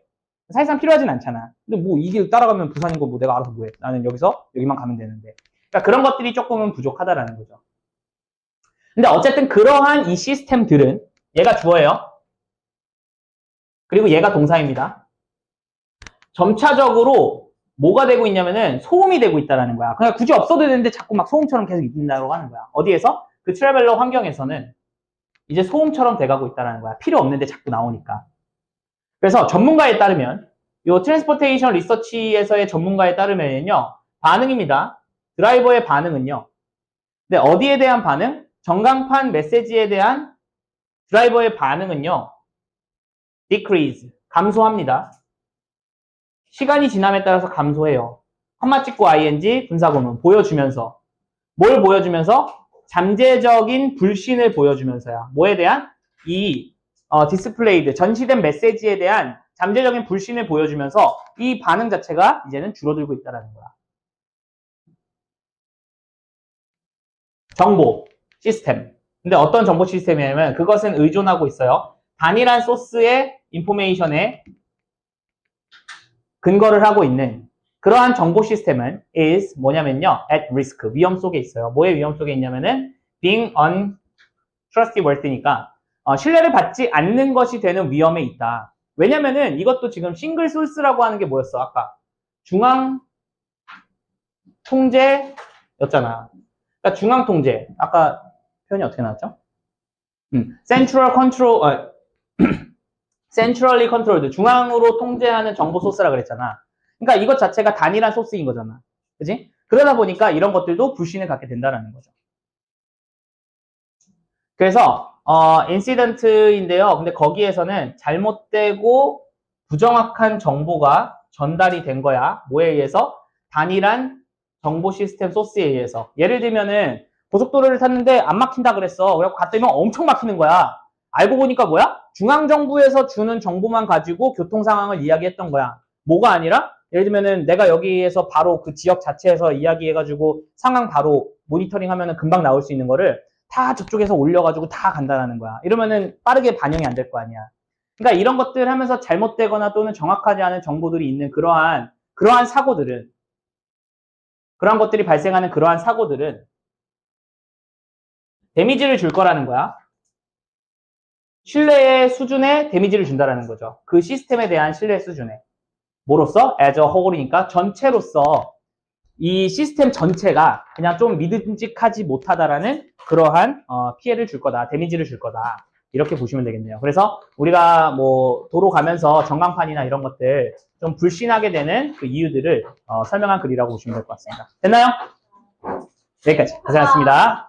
사실상 필요하진 않잖아. 근데 뭐 이 길 따라가면 부산인 거 뭐 내가 알아서 뭐해. 나는 여기만 가면 되는데. 그러니까 그런 것들이 조금은 부족하다라는 거죠. 근데 어쨌든 그러한 이 시스템들은 얘가 주어예요. 그리고 얘가 동사입니다. 점차적으로 뭐가 되고 있냐면은 소음이 되고 있다라는 거야. 그냥 굳이 없어도 되는데 자꾸 막 소음처럼 계속 있다고 하는 거야. 어디에서? 그 트래블러 환경에서는 이제 소음처럼 돼가고 있다는 거야. 필요 없는데 자꾸 나오니까. 그래서 전문가에 따르면 이 트랜스포테이션 리서치에서의 전문가에 따르면요. 반응입니다. 드라이버의 반응은요. 근데 어디에 대한 반응? 전광판 메시지에 대한 드라이버의 반응은요. decrease, 감소합니다. 시간이 지남에 따라서 감소해요. 컴마 찍고 ing, 분사구문 보여주면서. 뭘 보여주면서? 잠재적인 불신을 보여주면서야. 뭐에 대한? 이 디스플레이드, 전시된 메시지에 대한 잠재적인 불신을 보여주면서 이 반응 자체가 이제는 줄어들고 있다는 거야. 정보 시스템. 근데 어떤 정보 시스템이냐면 그것은 의존하고 있어요. 단일한 소스의 인포메이션에 근거를 하고 있는 그러한 정보 시스템은 is 뭐냐면요. at risk, 위험 속에 있어요. 뭐의 위험 속에 있냐면은 being untrustworthy니까 신뢰를 받지 않는 것이 되는 위험에 있다. 왜냐면은 이것도 지금 싱글 소스라고 하는 게 뭐였어? 아까 중앙 통제였잖아. 그러니까 중앙 통제. 아까 표현이 어떻게 나왔죠? central control, centrally controlled, 중앙으로 통제하는 정보 소스라 그랬잖아. 그러니까 이것 자체가 단일한 소스인 거잖아. 그지? 그러다 보니까 이런 것들도 불신을 갖게 된다는 거죠. 그래서 인시던트인데요. 근데 거기에서는 잘못되고 부정확한 정보가 전달이 된 거야. 뭐에 의해서? 단일한 정보 시스템 소스에 의해서. 예를 들면은 고속도로를 탔는데 안 막힌다 그랬어. 그래서 갔더니 엄청 막히는 거야. 알고 보니까 뭐야? 중앙정부에서 주는 정보만 가지고 교통 상황을 이야기했던 거야. 뭐가 아니라 예를 들면은 내가 여기에서 바로 그 지역 자체에서 이야기해가지고 상황 바로 모니터링 하면은 금방 나올 수 있는 거를 다 저쪽에서 올려가지고 다 간다는 거야. 이러면은 빠르게 반영이 안 될 거 아니야. 그러니까 이런 것들 하면서 잘못되거나 또는 정확하지 않은 정보들이 있는 그러한 사고들은, 그러한 것들이 발생하는 그러한 사고들은 데미지를 줄 거라는 거야. 신뢰의 수준에 데미지를 준다라는 거죠. 그 시스템에 대한 신뢰 수준에. 뭐로써? as a whole이니까 전체로서 이 시스템 전체가 그냥 좀 믿음직하지 못하다라는 그러한 피해를 줄 거다, 데미지를 줄 거다. 이렇게 보시면 되겠네요. 그래서 우리가 뭐 도로 가면서 전광판이나 이런 것들 좀 불신하게 되는 그 이유들을 설명한 글이라고 보시면 될 것 같습니다. 됐나요? 여기까지. 고생하셨습니다.